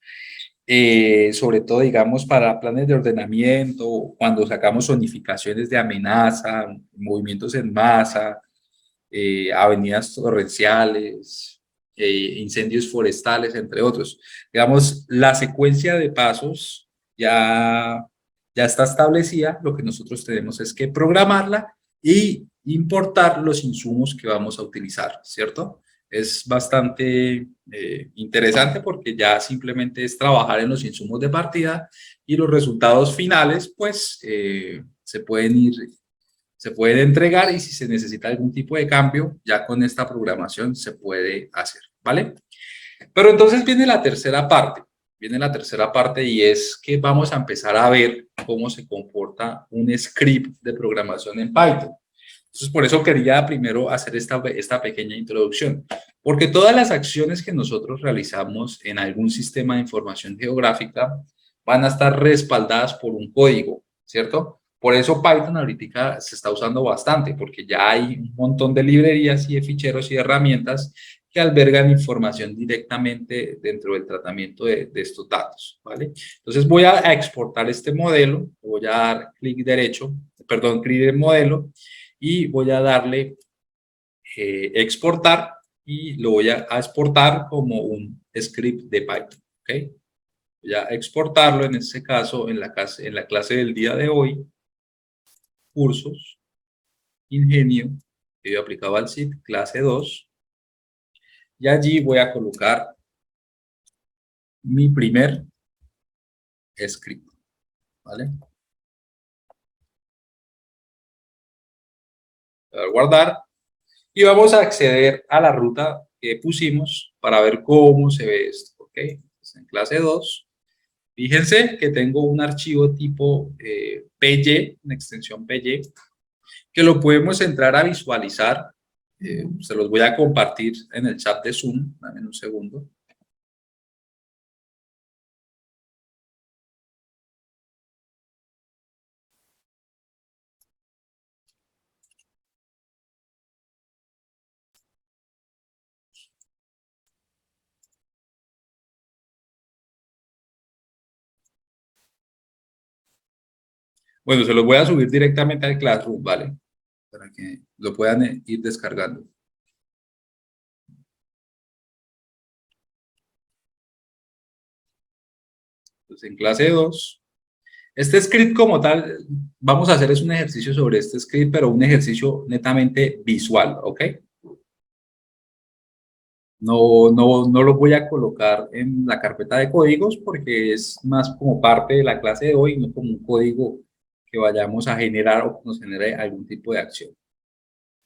sobre todo, digamos, para planes de ordenamiento, cuando sacamos zonificaciones de amenaza, movimientos en masa, avenidas torrenciales, incendios forestales, entre otros. Digamos, la secuencia de pasos ya está establecida, lo que nosotros tenemos es que programarla y importar los insumos que vamos a utilizar, ¿cierto? Es bastante interesante porque ya simplemente es trabajar en los insumos de partida y los resultados finales, pues, se pueden entregar y si se necesita algún tipo de cambio, ya con esta programación se puede hacer, ¿vale? Pero entonces viene la tercera parte y es que vamos a empezar a ver cómo se comporta un script de programación en Python. Entonces, por eso quería primero hacer esta pequeña introducción, porque todas las acciones que nosotros realizamos en algún sistema de información geográfica van a estar respaldadas por un código, ¿cierto? Por eso Python ahorita se está usando bastante, porque ya hay un montón de librerías y de ficheros y de herramientas que albergan información directamente dentro del tratamiento de estos datos, ¿vale? Entonces voy a exportar este modelo, voy a dar clic derecho, perdón, clic en modelo, y voy a darle exportar y lo voy a exportar como un script de Python, ¿ok? Voy a exportarlo en este caso en la clase del día de hoy, cursos, ingenio, que yo aplicaba al SIT, clase 2, y allí voy a colocar mi primer script, ¿vale? Voy a guardar y vamos a acceder a la ruta que pusimos para ver cómo se ve esto, ¿ok? Entonces, en clase 2, fíjense que tengo un archivo tipo PY, una extensión PY, que lo podemos entrar a visualizar. Se los voy a compartir en el chat de Zoom, dame un segundo. Bueno, se los voy a subir directamente al Classroom, ¿vale? Para que lo puedan ir descargando. Entonces, en clase 2, este script como tal, vamos a hacer es un ejercicio sobre este script, pero un ejercicio netamente visual, ¿ok? No lo voy a colocar en la carpeta de códigos porque es más como parte de la clase de hoy, no como un código que vayamos a generar o que nos genere algún tipo de acción.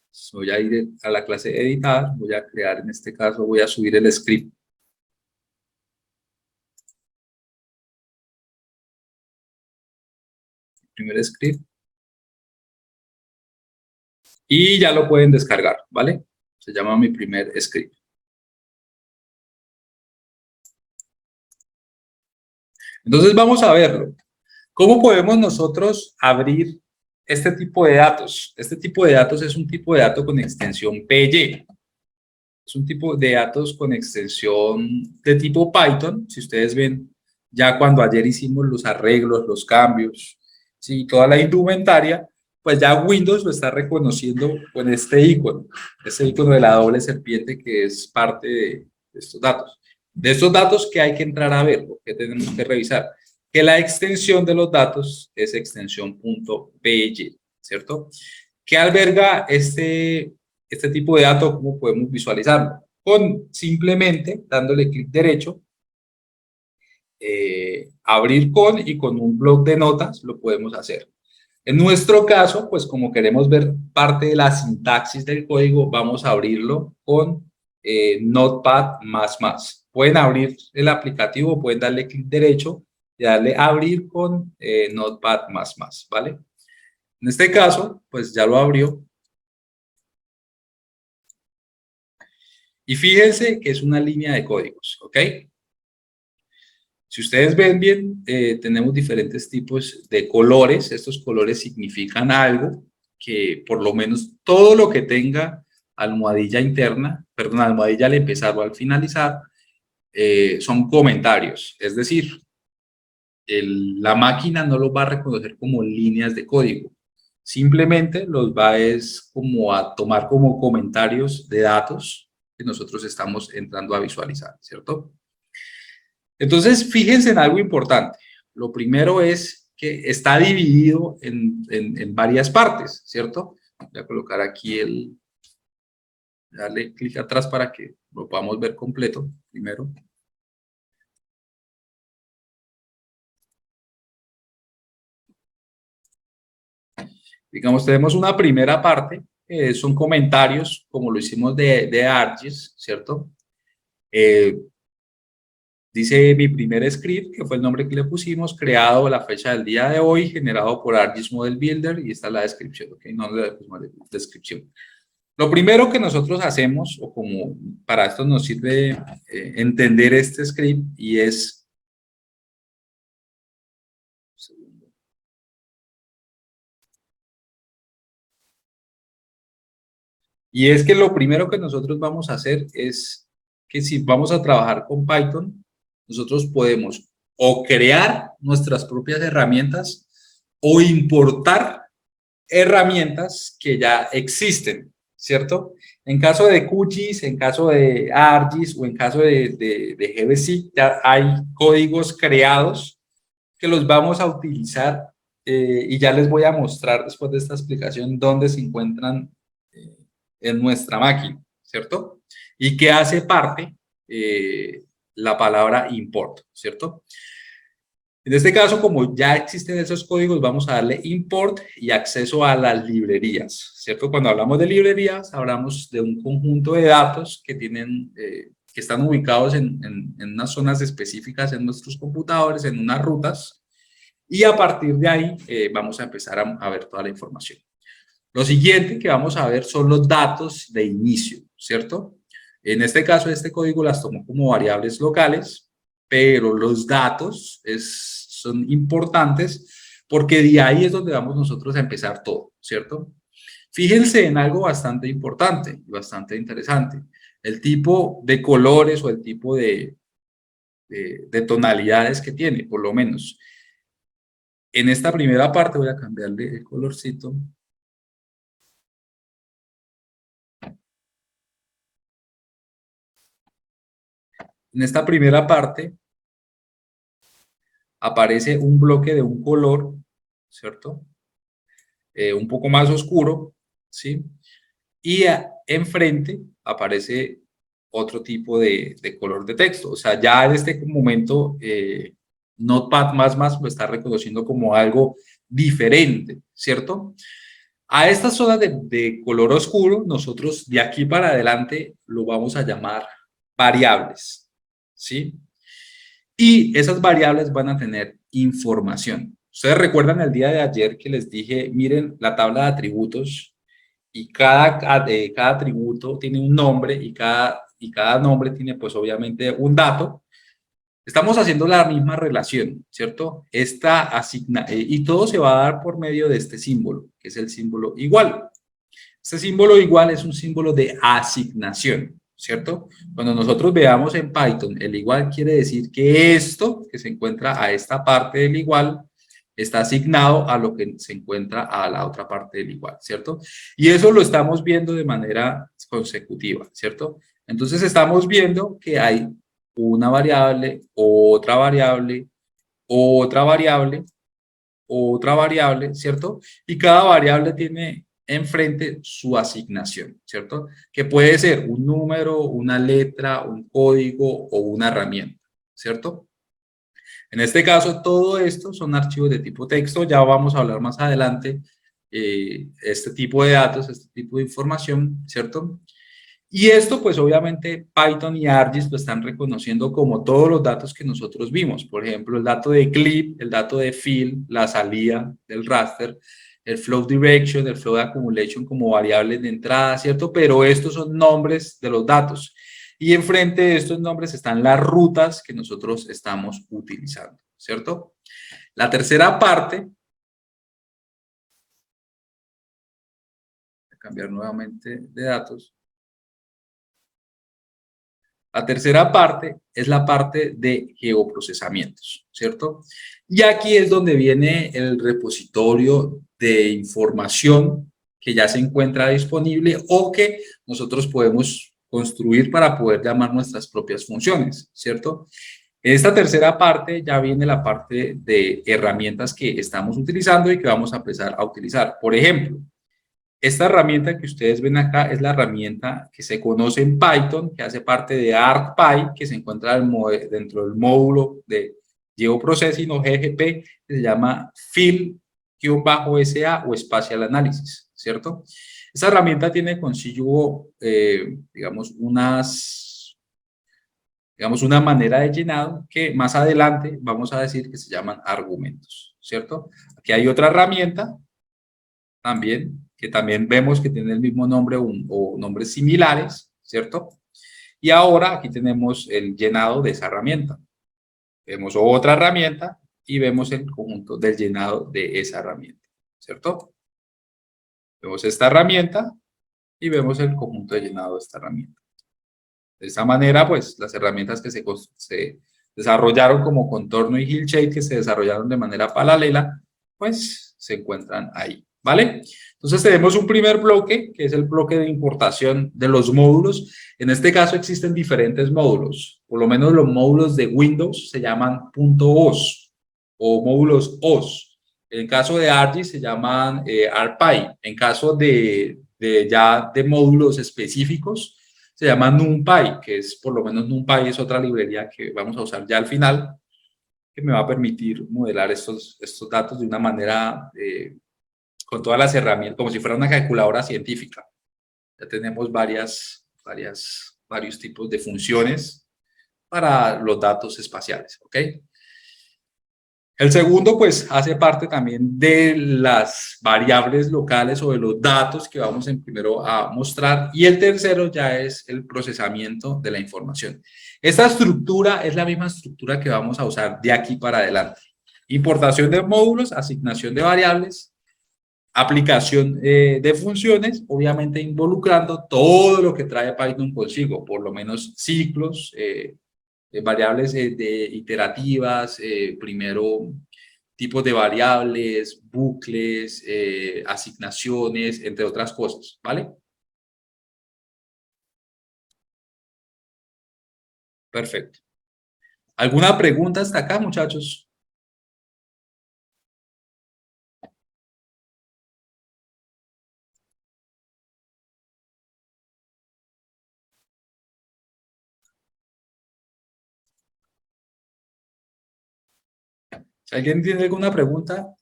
Entonces, voy a ir a la clase editar, voy a crear, en este caso, voy a subir el script. Primer script. Y ya lo pueden descargar, ¿vale? Se llama mi primer script. Entonces vamos a verlo. ¿Cómo podemos nosotros abrir este tipo de datos? Este tipo de datos es un tipo de dato con extensión PY. Es un tipo de datos con extensión de tipo Python. Si ustedes ven, ya cuando ayer hicimos los arreglos, los cambios, ¿sí? Toda la indumentaria, pues ya Windows lo está reconociendo con este icono de la doble serpiente que es parte de estos datos. De estos datos que hay que entrar a ver, que tenemos que revisar, que la extensión de los datos es extensión .py, ¿cierto? ¿Qué alberga este tipo de datos? ¿Cómo podemos visualizarlo? con simplemente dándole clic derecho, abrir con y con un bloc de notas lo podemos hacer. En nuestro caso, pues como queremos ver parte de la sintaxis del código, vamos a abrirlo con Notepad++. Pueden abrir el aplicativo, pueden darle clic derecho y darle a abrir con Notepad++, ¿vale? En este caso, pues ya lo abrió. Y fíjense que es una línea de códigos, ¿ok? Si ustedes ven bien, tenemos diferentes tipos de colores. Estos colores significan algo que por lo menos todo lo que tenga almohadilla interna, perdón, almohadilla al empezar o al finalizar, son comentarios. Es decir, la máquina no los va a reconocer como líneas de código. Simplemente los va es como a tomar como comentarios de datos que nosotros estamos entrando a visualizar, ¿cierto? Entonces, fíjense en algo importante. Lo primero es que está dividido en varias partes, ¿cierto? Voy a colocar aquí darle clic atrás para que lo podamos ver completo primero. Digamos, tenemos una primera parte, son comentarios, como lo hicimos de ArcGIS, ¿cierto? Dice mi primer script, que fue el nombre que le pusimos, creado la fecha del día de hoy, generado por ArcGIS Model Builder, y esta es la descripción, ¿ok? No le pusimos la descripción. Lo primero que nosotros hacemos, o como para esto nos sirve entender este script, y es... Y es que lo primero que nosotros vamos a hacer es que si vamos a trabajar con Python, nosotros podemos o crear nuestras propias herramientas o importar herramientas que ya existen, ¿cierto? En caso de QGIS, en caso de ArcGIS o en caso de GBC, ya hay códigos creados que los vamos a utilizar y ya les voy a mostrar después de esta explicación dónde se encuentran en nuestra máquina, ¿cierto? Y que hace parte la palabra import, ¿cierto? En este caso, como ya existen esos códigos, vamos a darle import y acceso a las librerías, ¿cierto? Cuando hablamos de librerías, hablamos de un conjunto de datos que tienen, que están ubicados en unas zonas específicas en nuestros computadores, en unas rutas, y a partir de ahí vamos a empezar a ver toda la información. Lo siguiente que vamos a ver son los datos de inicio, ¿cierto? En este caso, este código las tomó como variables locales, pero los datos son importantes porque de ahí es donde vamos nosotros a empezar todo, ¿cierto? Fíjense en algo bastante importante y bastante interesante. El tipo de colores o el tipo de tonalidades que tiene, por lo menos. En esta primera parte voy a cambiarle el colorcito. En esta primera parte aparece un bloque de un color, ¿cierto? Un poco más oscuro, ¿sí? Y enfrente aparece otro tipo de color de texto. O sea, ya en este momento Notepad++ lo está reconociendo como algo diferente, ¿cierto? A estas zonas de color oscuro, nosotros de aquí para adelante lo vamos a llamar variables, ¿sí? Y esas variables van a tener información. Ustedes recuerdan el día de ayer que les dije, miren la tabla de atributos y cada atributo tiene un nombre y cada nombre tiene pues obviamente un dato. Estamos haciendo la misma relación, ¿cierto? Y todo se va a dar por medio de este símbolo, que es el símbolo igual. Este símbolo igual es un símbolo de asignación, ¿cierto? Cuando nosotros veamos en Python, el igual quiere decir que esto que se encuentra a esta parte del igual está asignado a lo que se encuentra a la otra parte del igual, ¿cierto? Y eso lo estamos viendo de manera consecutiva, ¿cierto? Entonces estamos viendo que hay una variable, otra variable, otra variable, otra variable, ¿cierto? Y cada variable tiene enfrente su asignación, ¿cierto? Que puede ser un número, una letra, un código o una herramienta, ¿cierto? En este caso, todo esto son archivos de tipo texto. Ya vamos a hablar más adelante este tipo de datos, este tipo de información, ¿cierto? Y esto, pues obviamente Python y ArcGIS lo están reconociendo como todos los datos que nosotros vimos. Por ejemplo, el dato de clip, el dato de fill, la salida del raster, el flow direction, el flow accumulation como variables de entrada, ¿cierto? Pero estos son nombres de los datos. Y enfrente de estos nombres están las rutas que nosotros estamos utilizando, ¿cierto? La tercera parte, voy a cambiar nuevamente de datos. La tercera parte es la parte de geoprocesamientos, ¿cierto? Y aquí es donde viene el repositorio de información que ya se encuentra disponible o que nosotros podemos construir para poder llamar nuestras propias funciones, ¿cierto? En esta tercera parte ya viene la parte de herramientas que estamos utilizando y que vamos a empezar a utilizar. Por ejemplo, esta herramienta que ustedes ven acá es la herramienta que se conoce en Python, que hace parte de ArcPy, que se encuentra dentro del módulo de Geoprocessing o GGP, que se llama Fill-SA o Spatial Analysis, ¿cierto? Esta herramienta tiene consigo, digamos, una manera de llenado que más adelante vamos a decir que se llaman argumentos, ¿cierto? Aquí hay otra herramienta también, que también vemos que tiene el mismo nombre o nombres similares, ¿cierto? Y ahora aquí tenemos el llenado de esa herramienta. Vemos otra herramienta y vemos el conjunto del llenado de esa herramienta, ¿cierto? Vemos esta herramienta y vemos el conjunto de llenado de esta herramienta. De esta manera, pues, las herramientas que se desarrollaron como contorno y hillshade, que se desarrollaron de manera paralela, pues, se encuentran ahí, ¿vale? Entonces, tenemos un primer bloque, que es el bloque de importación de los módulos. En este caso, existen diferentes módulos. Por lo menos los módulos de Windows se llaman .os o módulos os. En caso de ArcGIS se llaman ArcPy. En caso de módulos específicos, se llama NumPy, que es por lo menos NumPy es otra librería que vamos a usar ya al final, que me va a permitir modelar estos datos de una manera con todas las herramientas, como si fuera una calculadora científica. Ya tenemos varios tipos de funciones para los datos espaciales, ¿ok? El segundo, pues, hace parte también de las variables locales o de los datos que vamos primero a mostrar. Y el tercero ya es el procesamiento de la información. Esta estructura es la misma estructura que vamos a usar de aquí para adelante. Importación de módulos, asignación de variables, aplicación de funciones, obviamente involucrando todo lo que trae Python consigo, por lo menos ciclos, variables iterativas, primero tipos de variables, bucles, asignaciones, entre otras cosas, ¿vale? Perfecto. ¿Alguna pregunta hasta acá, muchachos? Si alguien tiene alguna pregunta,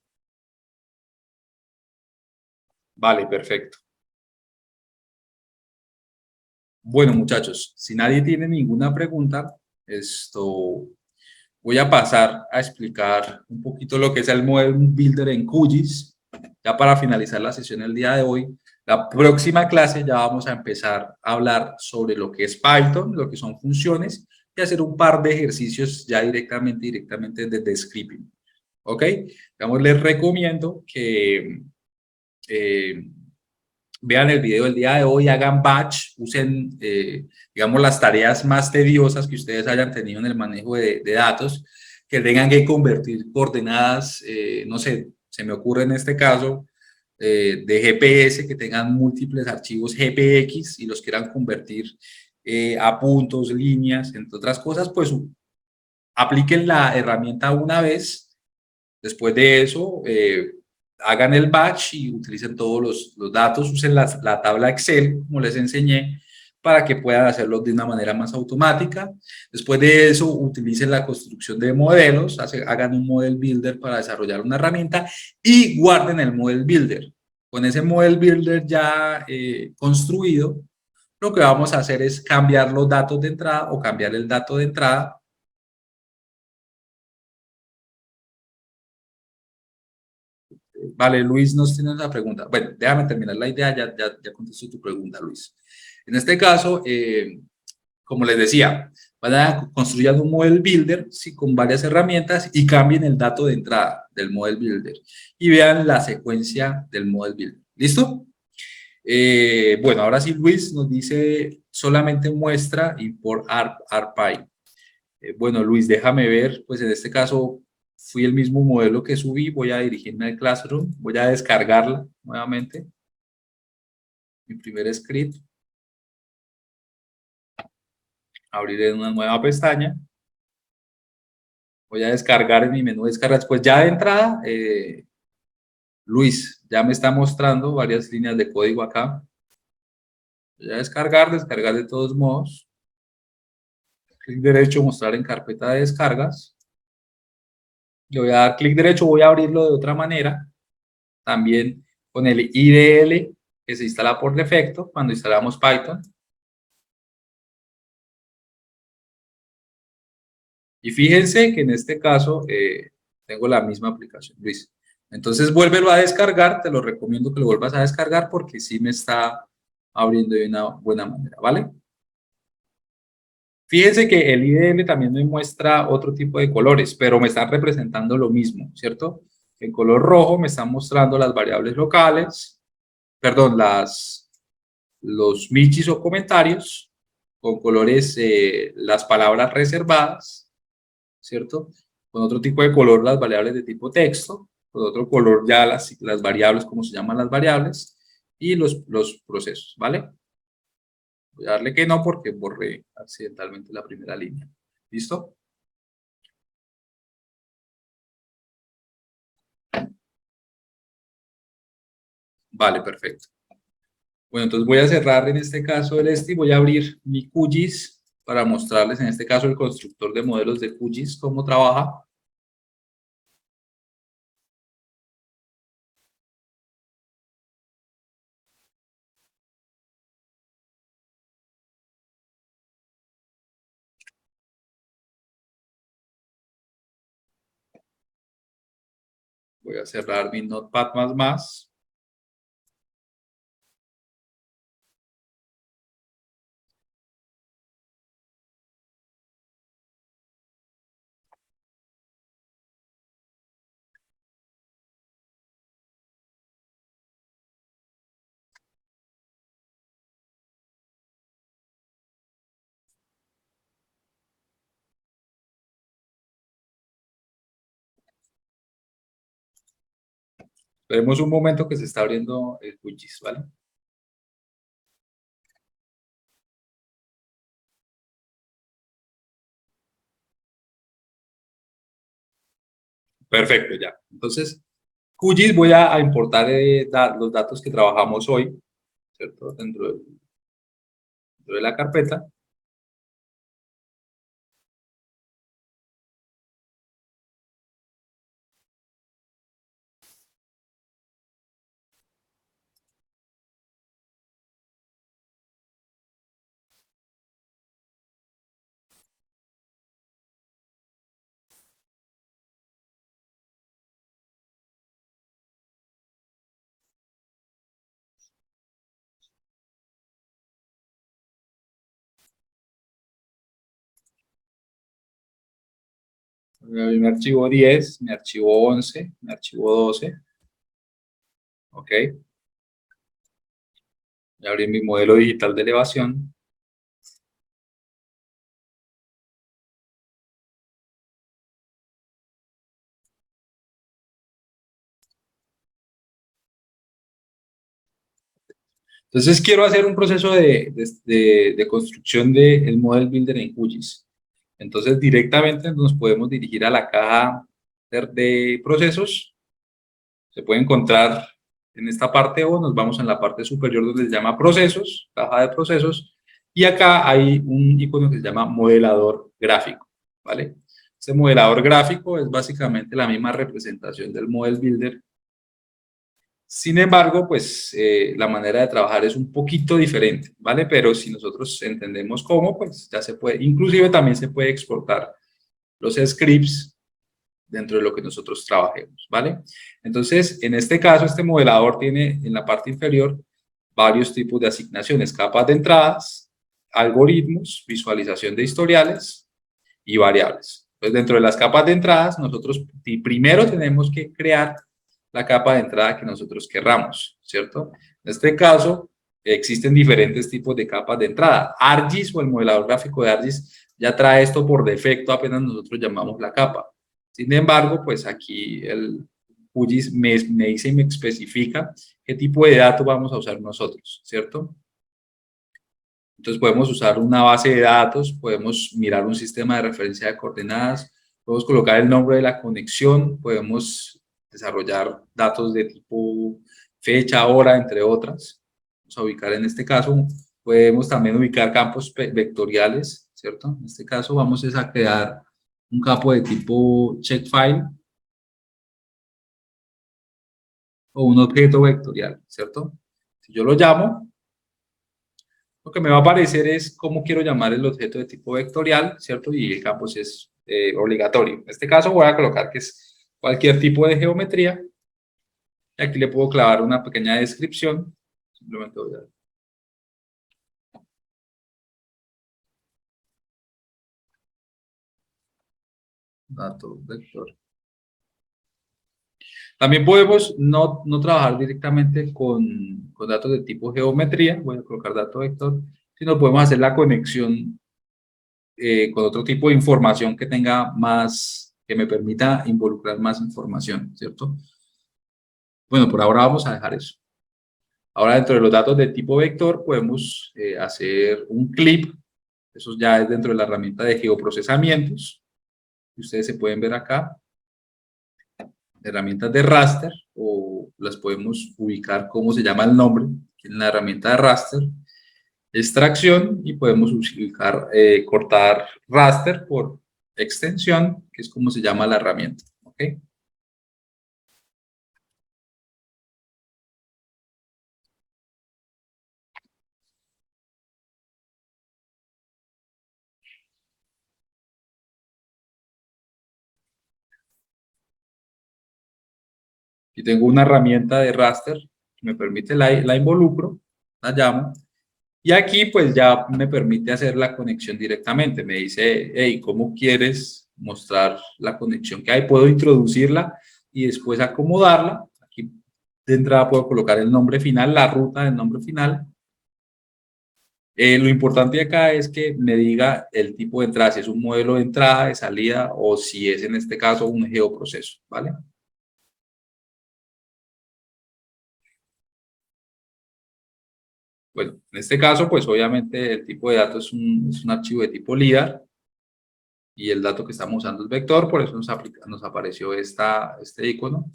vale, perfecto. Bueno, muchachos, si nadie tiene ninguna pregunta, voy a pasar a explicar un poquito lo que es el Model Builder en QGIS, ya para finalizar la sesión el día de hoy. La próxima clase ya vamos a empezar a hablar sobre lo que es Python, lo que son funciones, y hacer un par de ejercicios ya directamente desde Scripting. ¿Ok? Digamos, les recomiendo que vean el video del día de hoy, hagan batch, usen, digamos, las tareas más tediosas que ustedes hayan tenido en el manejo de datos, que tengan que convertir coordenadas, no sé, se me ocurre en este caso, de GPS, que tengan múltiples archivos GPX y los quieran convertir a puntos, líneas, entre otras cosas, pues apliquen la herramienta una vez. Después de eso, hagan el batch y utilicen todos los datos, usen la tabla Excel, como les enseñé, para que puedan hacerlo de una manera más automática. Después de eso, utilicen la construcción de modelos, hagan un model builder para desarrollar una herramienta y guarden el model builder. Con ese model builder ya construido, lo que vamos a hacer es cambiar los datos de entrada o cambiar el dato de entrada. Vale, Luis nos tiene una pregunta. Bueno, déjame terminar la idea, ya contesto tu pregunta, Luis. En este caso, como les decía, van a construir un model builder sí, con varias herramientas y cambien el dato de entrada del model builder y vean la secuencia del model builder. ¿Listo? Bueno, ahora sí Luis nos dice solamente muestra import ARPy. Bueno, Luis, déjame ver, pues en este caso fui el mismo modelo que subí, voy a dirigirme al Classroom, voy a descargarla nuevamente, mi primer script, abriré una nueva pestaña, voy a descargar en mi menú de descarga, después ya de entrada, Luis ya me está mostrando varias líneas de código acá, voy a descargar de todos modos, clic derecho, mostrar en carpeta de descargas, le voy a dar clic derecho, voy a abrirlo de otra manera, también con el IDL que se instala por defecto cuando instalamos Python. Y fíjense que en este caso tengo la misma aplicación, Luis. Entonces vuélvelo a descargar, te lo recomiendo que lo vuelvas a descargar porque sí me está abriendo de una buena manera, ¿vale? Fíjense que el IDL también me muestra otro tipo de colores, pero me están representando lo mismo, ¿cierto? En color rojo me están mostrando las variables locales, perdón, los michis o comentarios, con colores las palabras reservadas, ¿cierto? Con otro tipo de color las variables de tipo texto, con otro color ya las variables, como se llaman las variables, y los procesos, ¿vale? Voy a darle que no porque borré accidentalmente la primera línea. ¿Listo? Vale, perfecto. Bueno, entonces voy a cerrar en este caso el y voy a abrir mi QGIS para mostrarles en este caso el constructor de modelos de QGIS, cómo trabaja. Voy a cerrar mi Notepad++. Esperemos un momento que se está abriendo el QGIS, ¿vale? Perfecto, ya. Entonces, QGIS voy a importar los datos que trabajamos hoy, ¿cierto? Dentro de la carpeta. Mi archivo 10, mi archivo 11, mi archivo 12. Ok. Voy a abrir mi modelo digital de elevación. Entonces quiero hacer un proceso de construcción del Model Builder en QGIS. Entonces directamente nos podemos dirigir a la caja de procesos, Se puede encontrar en esta parte o nos vamos en la parte superior donde se llama procesos, caja de procesos, y acá hay un icono que se llama modelador gráfico, ¿vale? Este modelador gráfico es básicamente la misma representación del Model Builder. Sin embargo, pues la manera de trabajar es un poquito diferente, ¿vale? Pero si nosotros entendemos cómo, pues ya se puede, inclusive también se puede exportar los scripts dentro de lo que nosotros trabajemos, ¿vale? Entonces, en este caso, este modelador tiene en la parte inferior varios tipos de asignaciones, capas de entradas, algoritmos, visualización de historiales y variables. Entonces, dentro de las capas de entradas, nosotros primero tenemos que crear la capa de entrada que nosotros querramos, ¿cierto? En este caso, existen diferentes tipos de capas de entrada. ArcGIS o el modelador gráfico de ArcGIS ya trae esto por defecto apenas nosotros llamamos la capa. Sin embargo, pues aquí el QGIS me dice y me especifica qué tipo de datos vamos a usar nosotros, ¿cierto? Entonces podemos usar una base de datos, podemos mirar un sistema de referencia de coordenadas, podemos colocar el nombre de la conexión, podemos desarrollar datos de tipo fecha, hora, entre otras. Vamos a ubicar en este caso, podemos también ubicar campos vectoriales, ¿cierto? En este caso vamos a crear un campo de tipo checkfile o un objeto vectorial, ¿cierto? Si yo lo llamo, lo que me va a aparecer es cómo quiero llamar el objeto de tipo vectorial, ¿cierto? Y el campo sí es obligatorio. En este caso voy a colocar que es cualquier tipo de geometría. Y aquí le puedo clavar una pequeña descripción. Simplemente voy a... Dato vector. También podemos no trabajar directamente con datos de tipo geometría. Voy a colocar dato vector. Sino podemos hacer la conexión con otro tipo de información que tenga más, que me permita involucrar más información, ¿cierto? Bueno, por ahora vamos a dejar eso. Ahora, dentro de los datos de tipo vector, podemos hacer un clip. Eso ya es dentro de la herramienta de geoprocesamientos. Ustedes se pueden ver acá. Herramientas de raster, o las podemos ubicar como se llama el nombre, en la herramienta de raster. Extracción, y podemos ubicar, cortar raster por extensión, que es como se llama la herramienta. ¿Ok? Y tengo una herramienta de raster que me permite, la involucro, la llamo, y aquí pues ya me permite hacer la conexión directamente. Me dice, hey, ¿cómo quieres mostrar la conexión que hay? Puedo introducirla y después acomodarla. Aquí de entrada puedo colocar el nombre final, la ruta del nombre final. Lo importante acá es que me diga el tipo de entrada, si es un modelo de entrada, de salida, o si es en este caso un geoproceso, ¿vale? Bueno, en este caso, pues obviamente el tipo de datos es un archivo de tipo LIDAR y el dato que estamos usando es vector, por eso nos apareció este icono.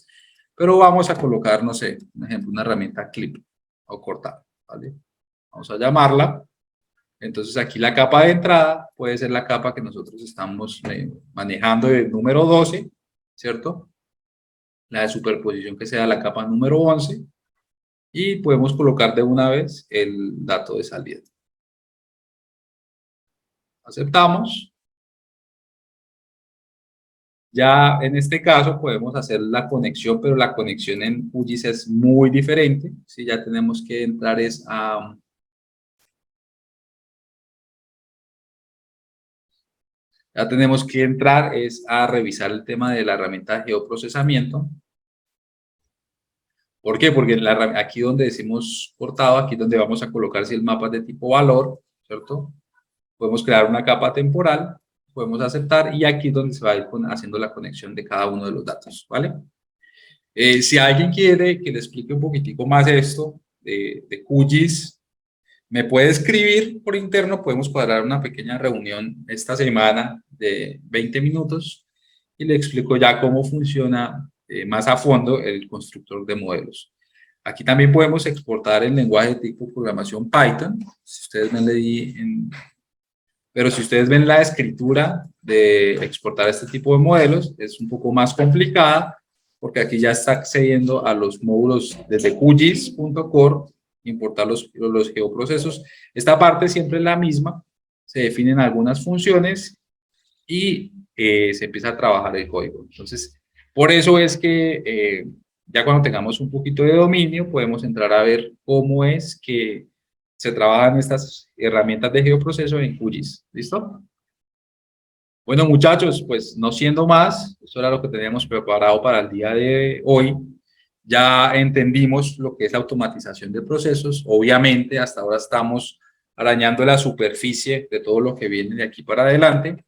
Pero vamos a colocar, no sé, un ejemplo, una herramienta clip o cortar, ¿vale? Vamos a llamarla. Entonces aquí la capa de entrada puede ser la capa que nosotros estamos manejando de número 12, ¿cierto? La de superposición que sea la capa número 11 y podemos colocar de una vez el dato de salida. Aceptamos. Ya en este caso podemos hacer la conexión, pero la conexión en QGIS es muy diferente. Si ya tenemos que entrar es a... Ya tenemos que entrar es a revisar el tema de la herramienta de geoprocesamiento. ¿Por qué? Porque aquí donde decimos cortado, aquí donde vamos a colocar si el mapa es de tipo valor, ¿cierto? Podemos crear una capa temporal, podemos aceptar y aquí es donde se va a ir haciendo la conexión de cada uno de los datos, ¿vale? Si alguien quiere que le explique un poquitico más esto de QGIS, me puede escribir por interno, podemos cuadrar una pequeña reunión esta semana de 20 minutos y le explico ya cómo funciona más a fondo el constructor de modelos. Aquí también podemos exportar el lenguaje de tipo programación Python. Si ustedes ven, pero si ustedes ven la escritura de exportar este tipo de modelos, es un poco más complicada, porque aquí ya está accediendo a los módulos desde QGIS.core, importar los geoprocesos. Esta parte siempre es la misma, se definen algunas funciones y se empieza a trabajar el código. Entonces, por eso es que ya cuando tengamos un poquito de dominio, podemos entrar a ver cómo es que se trabajan estas herramientas de geoproceso en QGIS. ¿Listo? Bueno, muchachos, pues no siendo más, eso era lo que teníamos preparado para el día de hoy. Ya entendimos lo que es la automatización de procesos. Obviamente, hasta ahora estamos arañando la superficie de todo lo que viene de aquí para adelante.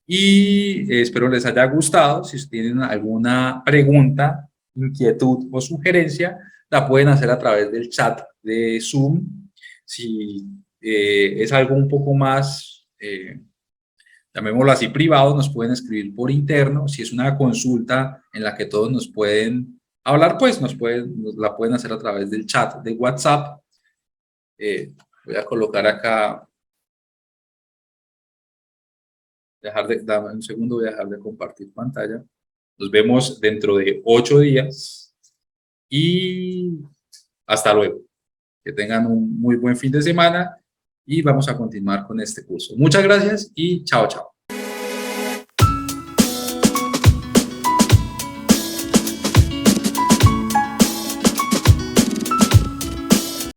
Y espero les haya gustado. Si tienen alguna pregunta, inquietud o sugerencia, la pueden hacer a través del chat de Zoom. Si es algo un poco más, llamémoslo así, privado, nos pueden escribir por interno. Si es una consulta en la que todos nos pueden hablar, pues la pueden hacer a través del chat de WhatsApp. Voy a colocar acá, dame un segundo, voy a dejar de compartir pantalla. Nos vemos dentro de 8 días y hasta luego. Que tengan un muy buen fin de semana y vamos a continuar con este curso. Muchas gracias y chao, chao.